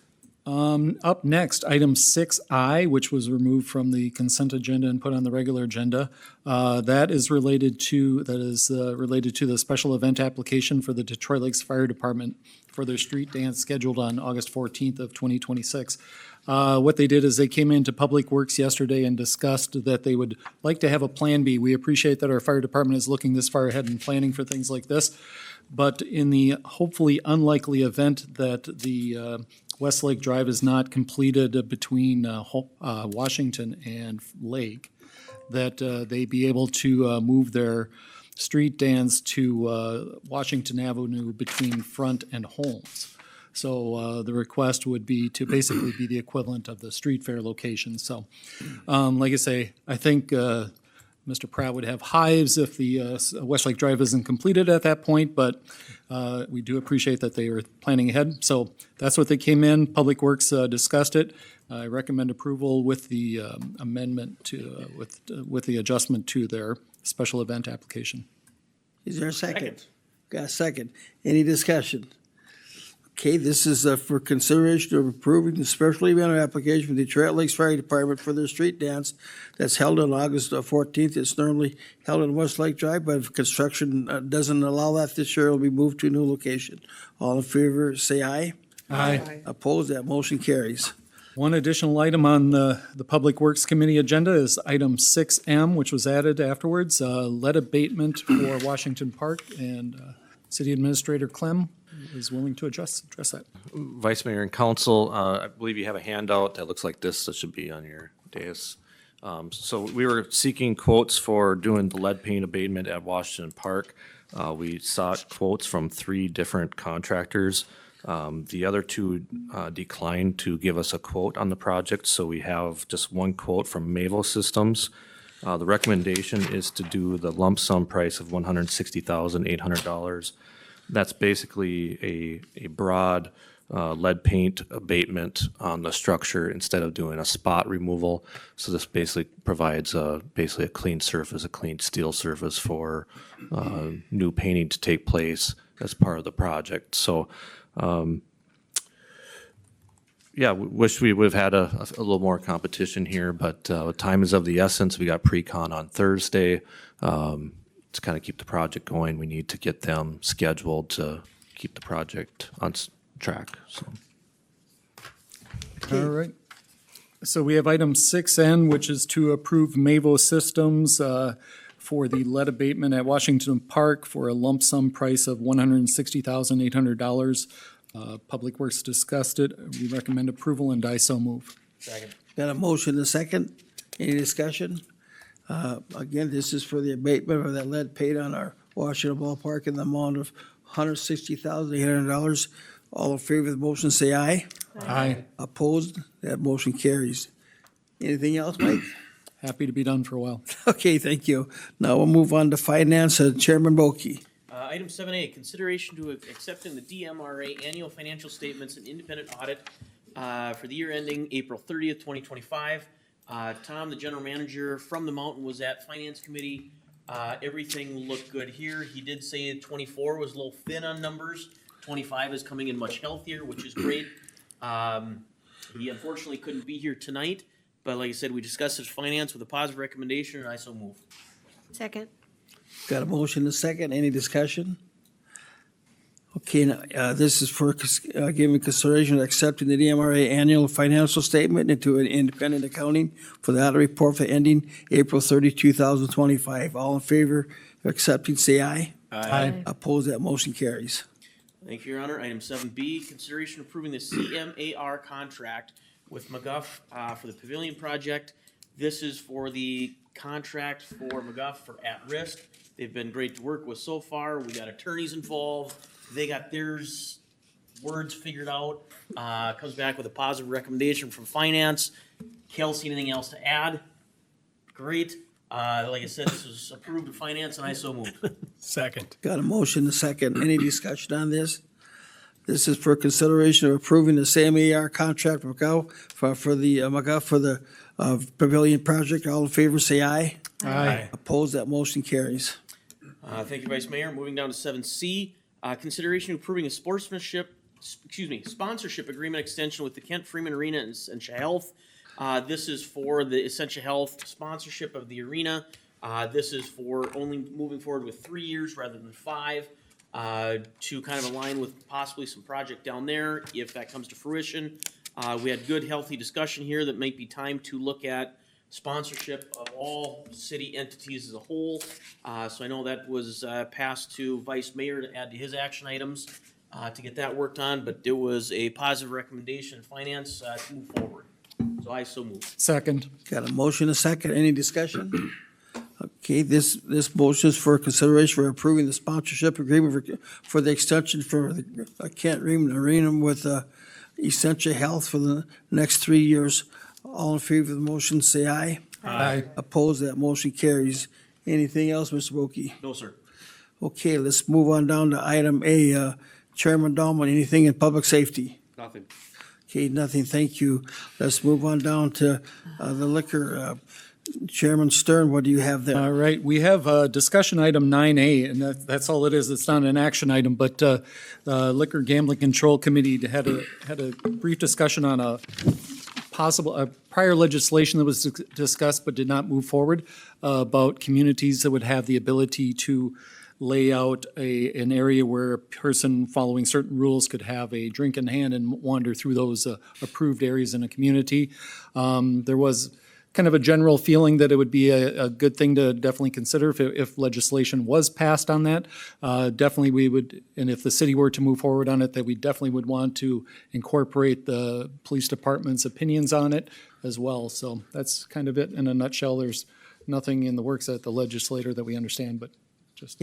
Up next, item 6I, which was removed from the consent agenda and put on the regular agenda. That is related to the special event application for the Detroit Lakes Fire Department for their street dance scheduled on August 14th of 2026. What they did is they came into Public Works yesterday and discussed that they would like to have a Plan B. We appreciate that our fire department is looking this far ahead and planning for things like this. But in the hopefully unlikely event that the Westlake Drive is not completed between Washington and Lake, that they be able to move their street dance to Washington Avenue between Front and Holmes. So the request would be to basically be the equivalent of the street fair location. So like I say, I think Mr. Pratt would have hives if the Westlake Drive isn't completed at that point, but we do appreciate that they are planning ahead. So that's what they came in. Public Works discussed it. I recommend approval with the amendment to, with the adjustment to their special event application. Is there a second? Got a second. Any discussion? Okay, this is for consideration of approving the special event application for the Detroit Lakes Fire Department for their street dance that's held on August 14th. It's normally held on Westlake Drive, but if construction doesn't allow that this year, it'll be moved to a new location. All in favor, say aye. Aye. Opposed, that motion carries. One additional item on the Public Works Committee agenda is item 6M, which was added afterwards, lead abatement for Washington Park, and City Administrator Clem is willing to address that. Vice Mayor and Council, I believe you have a handout that looks like this that should be on your dais. So we were seeking quotes for doing the lead paint abatement at Washington Park. We sought quotes from 3 different contractors. The other 2 declined to give us a quote on the project, so we have just one quote from Mavo Systems. The recommendation is to do the lump sum price of $160,800. That's basically a broad lead paint abatement on the structure instead of doing a spot removal. So this basically provides basically a clean surface, a clean steel surface for new painting to take place as part of the project. So yeah, we wish we would have had a little more competition here, but time is of the essence. We got pre-con on Thursday. To kind of keep the project going, we need to get them scheduled to keep the project on track, so. All right. So we have item 6N, which is to approve Mavo Systems for the lead abatement at Washington Park for a lump sum price of $160,800. Public Works discussed it. We recommend approval, and I so move. Second. Got a motion and a second. Any discussion? Again, this is for the abatement of that lead paint on our Washington Ballpark in the amount of $160,800. All in favor of the motion, say aye. Aye. Opposed? That motion carries. Anything else, Mike? Happy to be done for a while. Okay, thank you. Now we'll move on to finance. Chairman Boki. Item 7A, consideration to accepting the DMRA annual financial statements and independent audit for the year ending April 30th, 2025. Tom, the general manager from the Mountain, was at Finance Committee. Everything looked good here. He did say 24 was a little thin on numbers. 25 is coming in much healthier, which is great. He unfortunately couldn't be here tonight, but like I said, we discussed his finance with a positive recommendation, and I so move. Second. Got a motion and a second. Any discussion? Okay, now, this is for giving consideration of accepting the DMRA annual financial statement into an independent accounting for the audit report for ending April 30, 2025. All in favor of accepting, say aye. Aye. Opposed, that motion carries. Thank you, Your Honor. Item 7B, consideration approving the CMAR contract with McGuff for the pavilion project. This is for the contract for McGuff for at-risk. They've been great to work with so far. We got attorneys involved. They got theirs words figured out. Comes back with a positive recommendation from finance. Kelsey, anything else to add? Great. Like I said, this was approved in finance and I so moved. Second. Got a motion, a second. Any discussion on this? This is for consideration of approving the same AR contract with McGuff for the pavilion project. All in favor, say aye. Aye. Opposed, that motion carries. Thank you, Vice Mayor. Moving down to 7C, consideration of approving a sponsorship agreement extension with the Kent Freeman Arena and Essentia Health. This is for the Essentia Health sponsorship of the arena. This is for only moving forward with 3 years rather than 5, to kind of align with possibly some project down there if that comes to fruition. We had good, healthy discussion here that might be time to look at sponsorship of all city entities as a whole. So I know that was passed to Vice Mayor to add to his action items to get that worked on, but it was a positive recommendation in finance to move forward. So I so move. Second. Got a motion, a second. Any discussion? Okay, this motion is for consideration for approving the sponsorship agreement for the extension for the Kent Freeman Arena with Essentia Health for the next 3 years. All in favor of the motion, say aye. Aye. Opposed, that motion carries. Anything else, Mr. Brokey? No, sir. Okay, let's move on down to item A. Chairman Dahlman, anything in public safety? Nothing. Okay, nothing, thank you. Let's move on down to the liquor. Chairman Stern, what do you have there? All right, we have discussion item 9A, and that's all it is. It's not an action item, but the Liquor Gambling Control Committee had a brief discussion on a prior legislation that was discussed but did not move forward about communities that would have the ability to lay out an area where a person following certain rules could have a drink in hand and wander through those approved areas in a community. There was kind of a general feeling that it would be a good thing to definitely consider if legislation was passed on that. Definitely we would, and if the city were to move forward on it, that we definitely would want to incorporate the police department's opinions on it as well. So that's kind of it in a nutshell. There's nothing in the works at the legislator that we understand, but just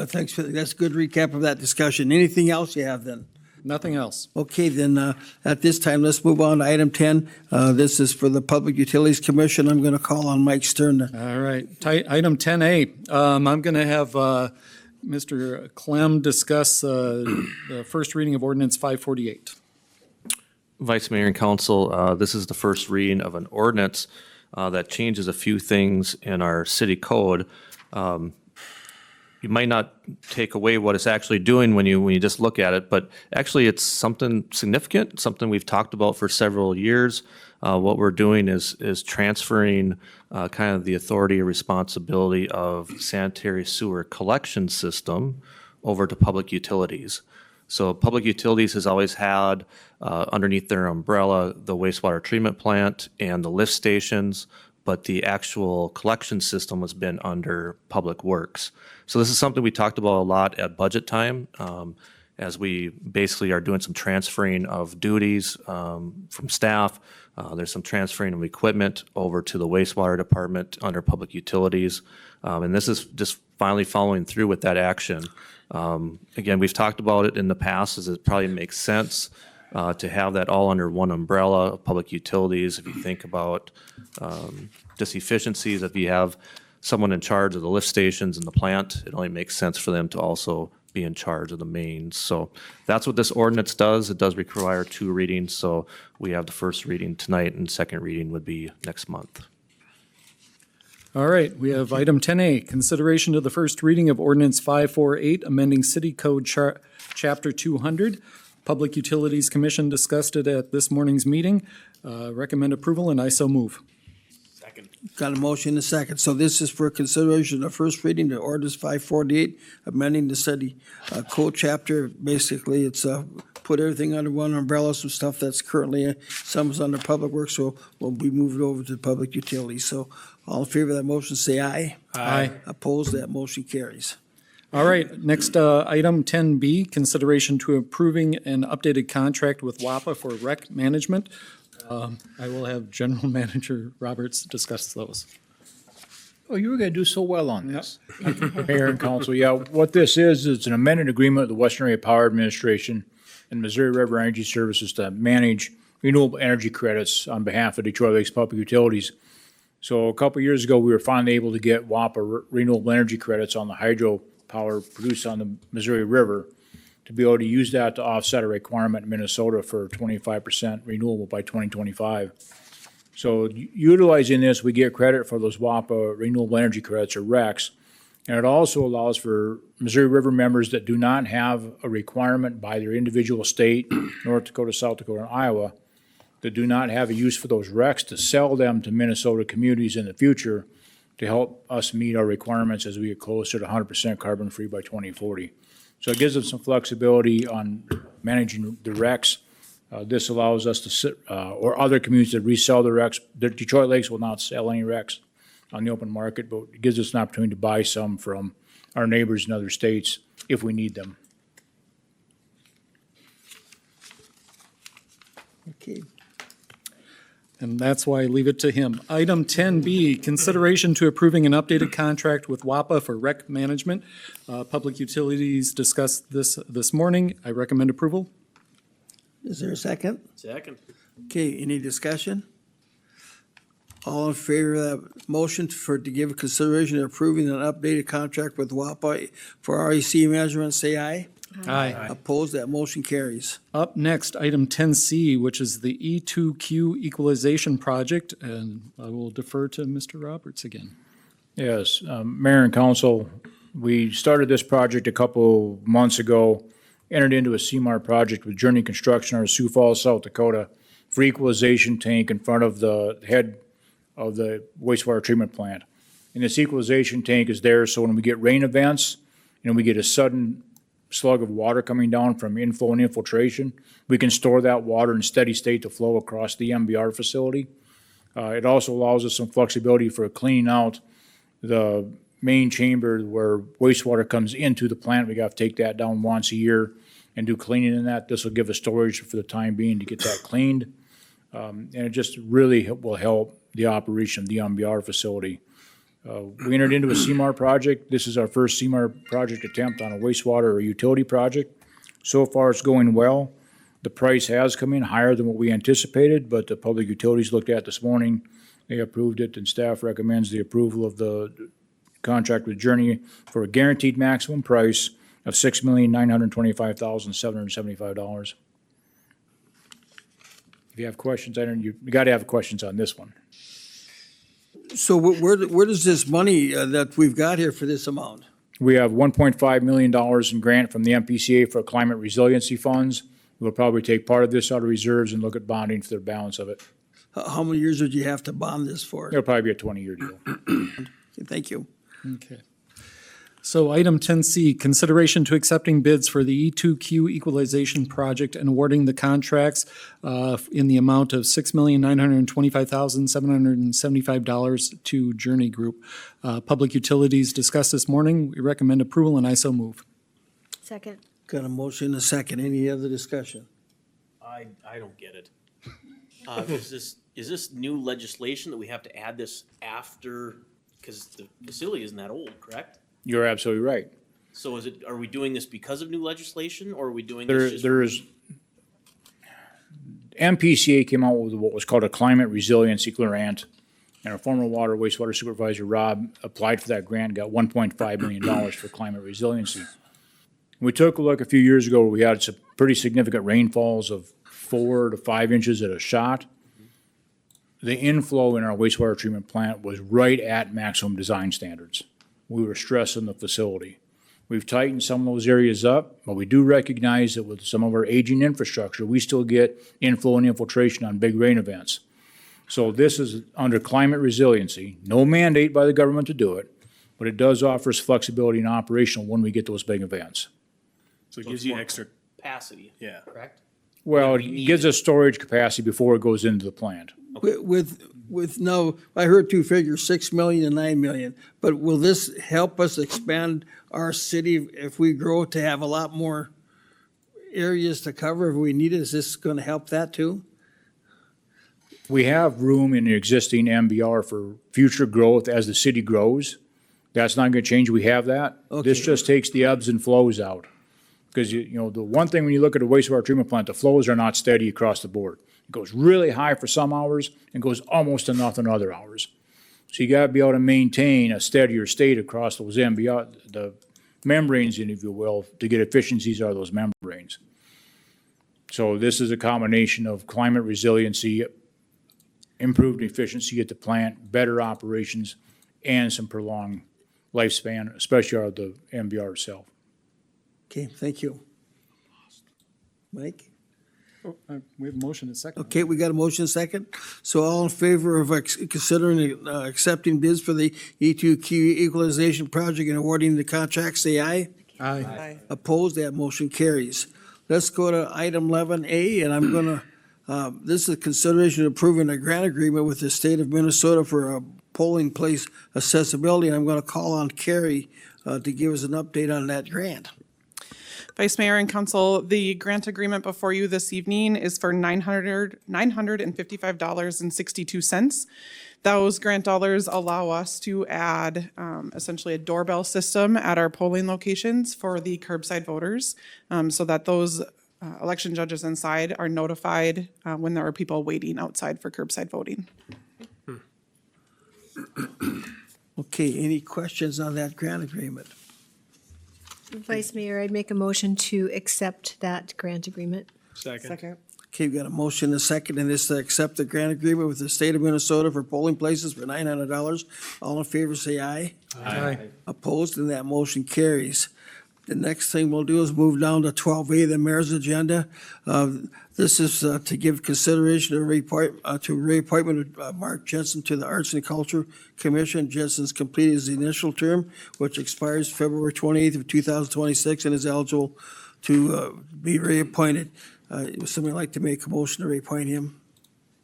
Thanks for, that's a good recap of that discussion. Anything else you have then? nothing else. Okay, then, at this time, let's move on to item 10. This is for the Public Utilities Commission. I'm going to call on Mike Stern to All right, item 10A. I'm going to have Mr. Clem discuss the first reading of ordinance 548. Vice Mayor and Council, this is the first reading of an ordinance that changes a few things in our city code. You might not take away what it's actually doing when you just look at it, but actually it's something significant, something we've talked about for several years. What we're doing is transferring kind of the authority and responsibility of sanitary sewer collection system over to public utilities. So public utilities has always had underneath their umbrella the wastewater treatment plant and the lift stations, but the actual collection system has been under Public Works. So this is something we talked about a lot at budget time, as we basically are doing some transferring of duties from staff. There's some transferring of equipment over to the wastewater department under Public Utilities. And this is just finally following through with that action. Again, we've talked about it in the past, as it probably makes sense to have that all under one umbrella of public utilities. If you think about just efficiencies, if you have someone in charge of the lift stations and the plant, it only makes sense for them to also be in charge of the mains. So that's what this ordinance does. It does require 2 readings, so we have the first reading tonight and second reading would be next month. All right, we have item 10A, consideration of the first reading of ordinance 548, amending City Code Chapter 200. Public Utilities Commission discussed it at this morning's meeting. Recommend approval, and I so move. Second. Got a motion and a second. So this is for consideration of first reading to ordinance 548, amending the city code chapter. Basically, it's put everything under one umbrella, some stuff that's currently, some is under public works, so we'll be moving over to public utilities. So all in favor of that motion, say aye. Aye. Opposed, that motion carries. All right, next item 10B, consideration to approving an updated contract with WAPA for rec management. I will have General Manager Roberts discuss those. Oh, you were gonna do so well on this. Mayor and council, yeah, what this is, it's an amended agreement with the Western Area Power Administration and Missouri River Energy Services to manage renewable energy credits on behalf of Detroit Lakes Public Utilities. So a couple years ago, we were finally able to get WAPA renewable energy credits on the hydro power produced on the Missouri River to be able to use that to offset a requirement in Minnesota for 25% renewable by 2025. So utilizing this, we get credit for those WAPA renewable energy credits, or RECs. And it also allows for Missouri River members that do not have a requirement by their individual state, North Dakota, South Dakota, and Iowa, that do not have a use for those RECs, to sell them to Minnesota communities in the future to help us meet our requirements as we get closer to 100% carbon-free by 2040. So it gives us some flexibility on managing the RECs. This allows us to sit, or other communities that resell the RECs. The Detroit Lakes will not sell any RECs on the open market, but it gives us an opportunity to buy some from our neighbors in other states if we need them. Okay. And that's why I leave it to him. Item 10B, consideration to approving an updated contract with WAPA for rec management. Public Utilities discussed this morning. I recommend approval. Is there a second? Second. Okay, any discussion? All in favor of that motion to give consideration to approving an updated contract with WAPA for REC measurement, say aye. Aye. Opposed, that motion carries. Up next, item 10C, which is the E2Q equalization project, and I will defer to Mr. Roberts again. Yes, Mayor and Council, we started this project a couple months ago, entered into a CMAR project with Journey Construction out of Sioux Falls, South Dakota, for equalization tank in front of the head of the wastewater treatment plant. And this equalization tank is there so when we get rain events, we get a sudden slug of water coming down from inflow and infiltration, we can store that water in steady state to flow across the MBR facility. It also allows us some flexibility for cleaning out the main chamber where wastewater comes into the plant. We got to take that down once a year and do cleaning in that. This will give us storage for the time being to get that cleaned. And it just really will help the operation of the MBR facility. We entered into a CMAR project. This is our first CMAR project attempt on a wastewater or utility project. So far, it's going well. The price has come in higher than what we anticipated, but the Public Utilities looked at this morning. They approved it, and staff recommends the approval of the contract with Journey for a guaranteed maximum price of $6,925,775. If you have questions, you got to have questions on this one. So where does this money that we've got here for this amount? We have $1.5 million in grant from the MPCA for climate resiliency funds. We'll probably take part of this out of reserves and look at bonding for the balance of it. How many years would you have to bond this for? It'll probably be a 20-year deal. Okay, thank you. Okay. So item 10C, consideration to accepting bids for the E2Q equalization project and awarding the contracts in the amount of $6,925,775 to Journey Group. Public Utilities discussed this morning. We recommend approval, and I so move. Second. Got a motion and a second. Any other discussion? I don't get it. Is this new legislation that we have to add this after, because the facility isn't that old, correct? You're absolutely right. So are we doing this because of new legislation, or are we doing this just? MPCA came out with what was called a climate resiliency grant, and our former wastewater supervisor, Rob, applied for that grant, got $1.5 million for climate resiliency. We took a look a few years ago where we had some pretty significant rainfalls of 4 to 5 inches at a shot. The inflow in our wastewater treatment plant was right at maximum design standards. We were stressing the facility. We've tightened some of those areas up, but we do recognize that with some of our aging infrastructure, we still get inflow and infiltration on big rain events. So this is under climate resiliency, no mandate by the government to do it, but it does offer us flexibility and operational when we get those big events. So it gives you extra, Capacity, yeah. correct? Well, we it need gives us storage capacity before it goes into the plant. With no, I heard two figures, 6 million and 9 million, but will this help us expand our city if we grow to have a lot more areas to cover if we need it? Is this gonna help that too? We have room in the existing MBR for future growth as the city grows. That's not gonna change, we have that. This Okay. just takes the ebbs and flows out. Because you know, the one thing when you look at a wastewater treatment plant, the flows are not steady across the board. It goes really high for some hours and goes almost to nothing other hours. So you gotta be able to maintain a steadier state across those MBR, the membranes, if you will, to get efficiencies out of those membranes. So this is a combination of climate resiliency, improved efficiency at the plant, better operations, and some prolonged lifespan, especially out of the MBR itself. Okay, thank you. Mike? We have a motion and a second. Okay, we got a motion second. So all in favor of considering accepting bids for the E2Q equalization project and awarding the contract, say aye. Aye. Aye. Opposed, that motion carries. Let's go to item 11A, and I'm gonna, this is consideration of approving a grant agreement with the state of Minnesota for a polling place accessibility. And I'm gonna call on Carrie to give us an update on that grant. Vice Mayor and Council, the grant agreement before you this evening is for $955.62. Those grant dollars allow us to add essentially a doorbell system at our polling locations for the curbside voters, so that those election judges inside are notified when there are people waiting outside for curbside voting. Okay, any questions on that grant agreement? Vice Mayor, I'd make a motion to accept that grant agreement. Second. Okay, we've got a motion and a second, and this to accept the grant agreement with the state of Minnesota for polling places for $900. All in favor, say aye. Aye. Opposed, and that motion carries. The next thing we'll do is move down to 12A, the mayor's agenda. This is to give consideration to reappointment of Mark Jensen to the Arts and Culture Commission. Jensen's completed his initial term, which expires February 28th of 2026, and is eligible to be reappointed. Would somebody like to make a motion to reappoint him?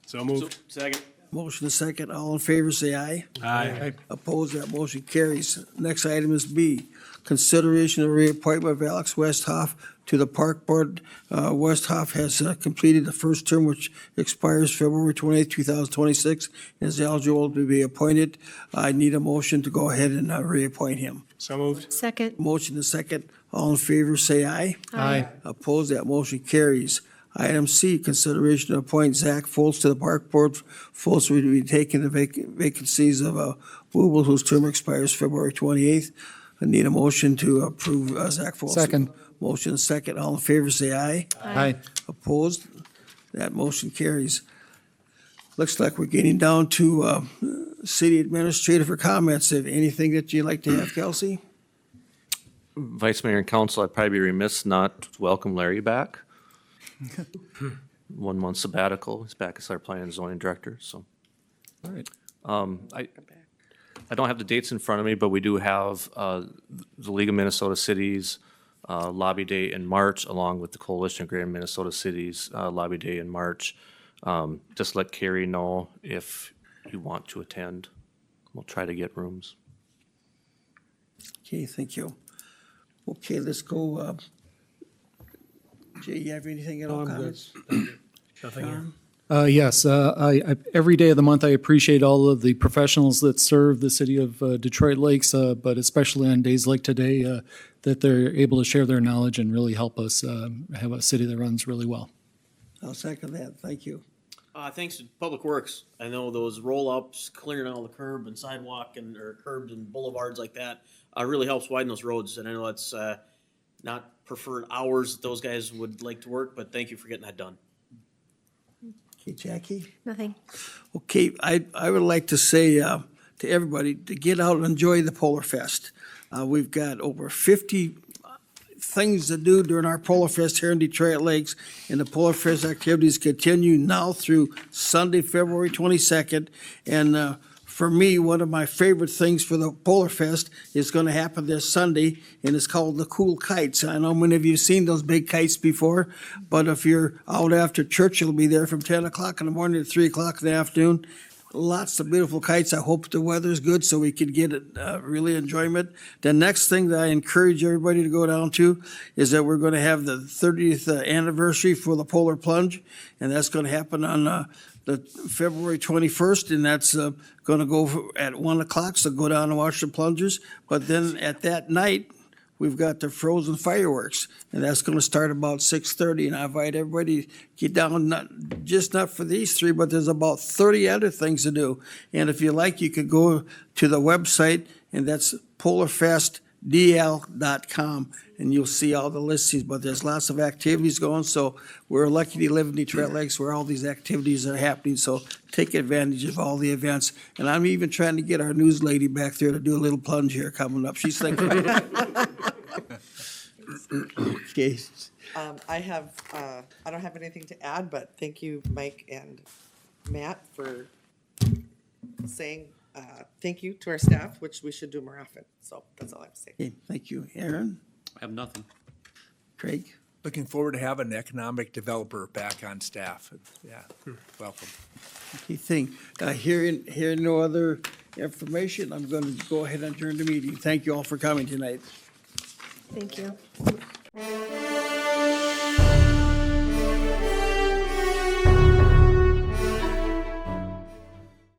So moved. Second. Motion is second. All in favor, say aye. Aye. Opposed, that motion carries. Next item is B, consideration of reappointment of Alex Westhoff to the Park Board. Westhoff has completed the first term, which expires February 28th, 2026, and is eligible to be appointed. I need a motion to go ahead and reappoint him. So moved. Second. Motion is second. All in favor, say aye. Aye. Opposed, that motion carries. Item C, consideration to appoint Zach Foltz to the Park Board. Foltz will be taking the vacancies of Wooble, whose term expires February 28th. I need a motion to approve Zach Foltz. Second. Motion is second. All in favor, say aye. Aye. Opposed? That motion carries. Looks like we're getting down to city administrator for comments. If anything that you'd like to have, Kelsey? Vice Mayor and Council, I'd probably be remiss not to welcome Larry back. 1 month sabbatical. He's back as our planning and zoning director, so. All right. I don't have the dates in front of me, but we do have the League of Minnesota Cities Lobby Day in March, along with the Coalition of Greater Minnesota Cities Lobby Day in March. Just let Carrie know if you want to attend. We'll try to get rooms. Okay, thank you. Okay, let's go. Jay, you have anything at all? Comments? Nothing here. Yes, every day of the month, I appreciate all of the professionals that serve the city of Detroit Lakes, but especially on days like today, that they're able to share their knowledge and really help us have a city that runs really well. I'll second that. Thank you. Thanks to Public Works. I know those roll-ups, clearing all the curb and sidewalk or curbs and boulevards like that, really helps widen those roads. And I know it's not preferred hours that those guys would like to work, but thank you for getting that done. Okay, Jackie? Nothing. Okay, I would like to say to everybody to get out and enjoy the Polar Fest. We've got over 50 things to do during our Polar Fest here in Detroit Lakes. And the Polar Fest activities continue now through Sunday, February 22nd. And for me, one of my favorite things for the Polar Fest is going to happen this Sunday, and it's called the Cool Kites. I know many of you have seen those big kites before, but if you're out after church, you'll be there from 10 o'clock in the morning to 3 o'clock in the afternoon. Lots of beautiful kites. I hope the weather's good so we can get it really enjoyment. The next thing that I encourage everybody to go down to is that we're going to have the 30th anniversary for the Polar Plunge, and that's going to happen on the February 21st, and that's going to go at 1 o'clock, so go down and watch the plungers. But then at that night, we've got the frozen fireworks, and that's going to start about 6:30. And I invite everybody to get down, not for these three, but there's about 30 other things to do. And if you like, you could go to the website, and that's polarfestdl.com, and you'll see all the listings. But there's lots of activities going, so we're lucky to live in Detroit Lakes where all these activities are happening. So take advantage of all the events. And I'm even trying to get our news lady back there to do a little plunge here coming up. She's thinking. Okay. I don't have anything to add, but thank you, Mike and Matt, for saying thank you to our staff, which we should do more often. So that's all I have to say. Okay, thank you. Aaron? I have nothing. Craig? Looking forward to having an economic developer back on staff. Yeah, welcome. Okay, hearing no other information, I'm going to go ahead and adjourn the meeting. Thank you all for coming tonight. Thank you.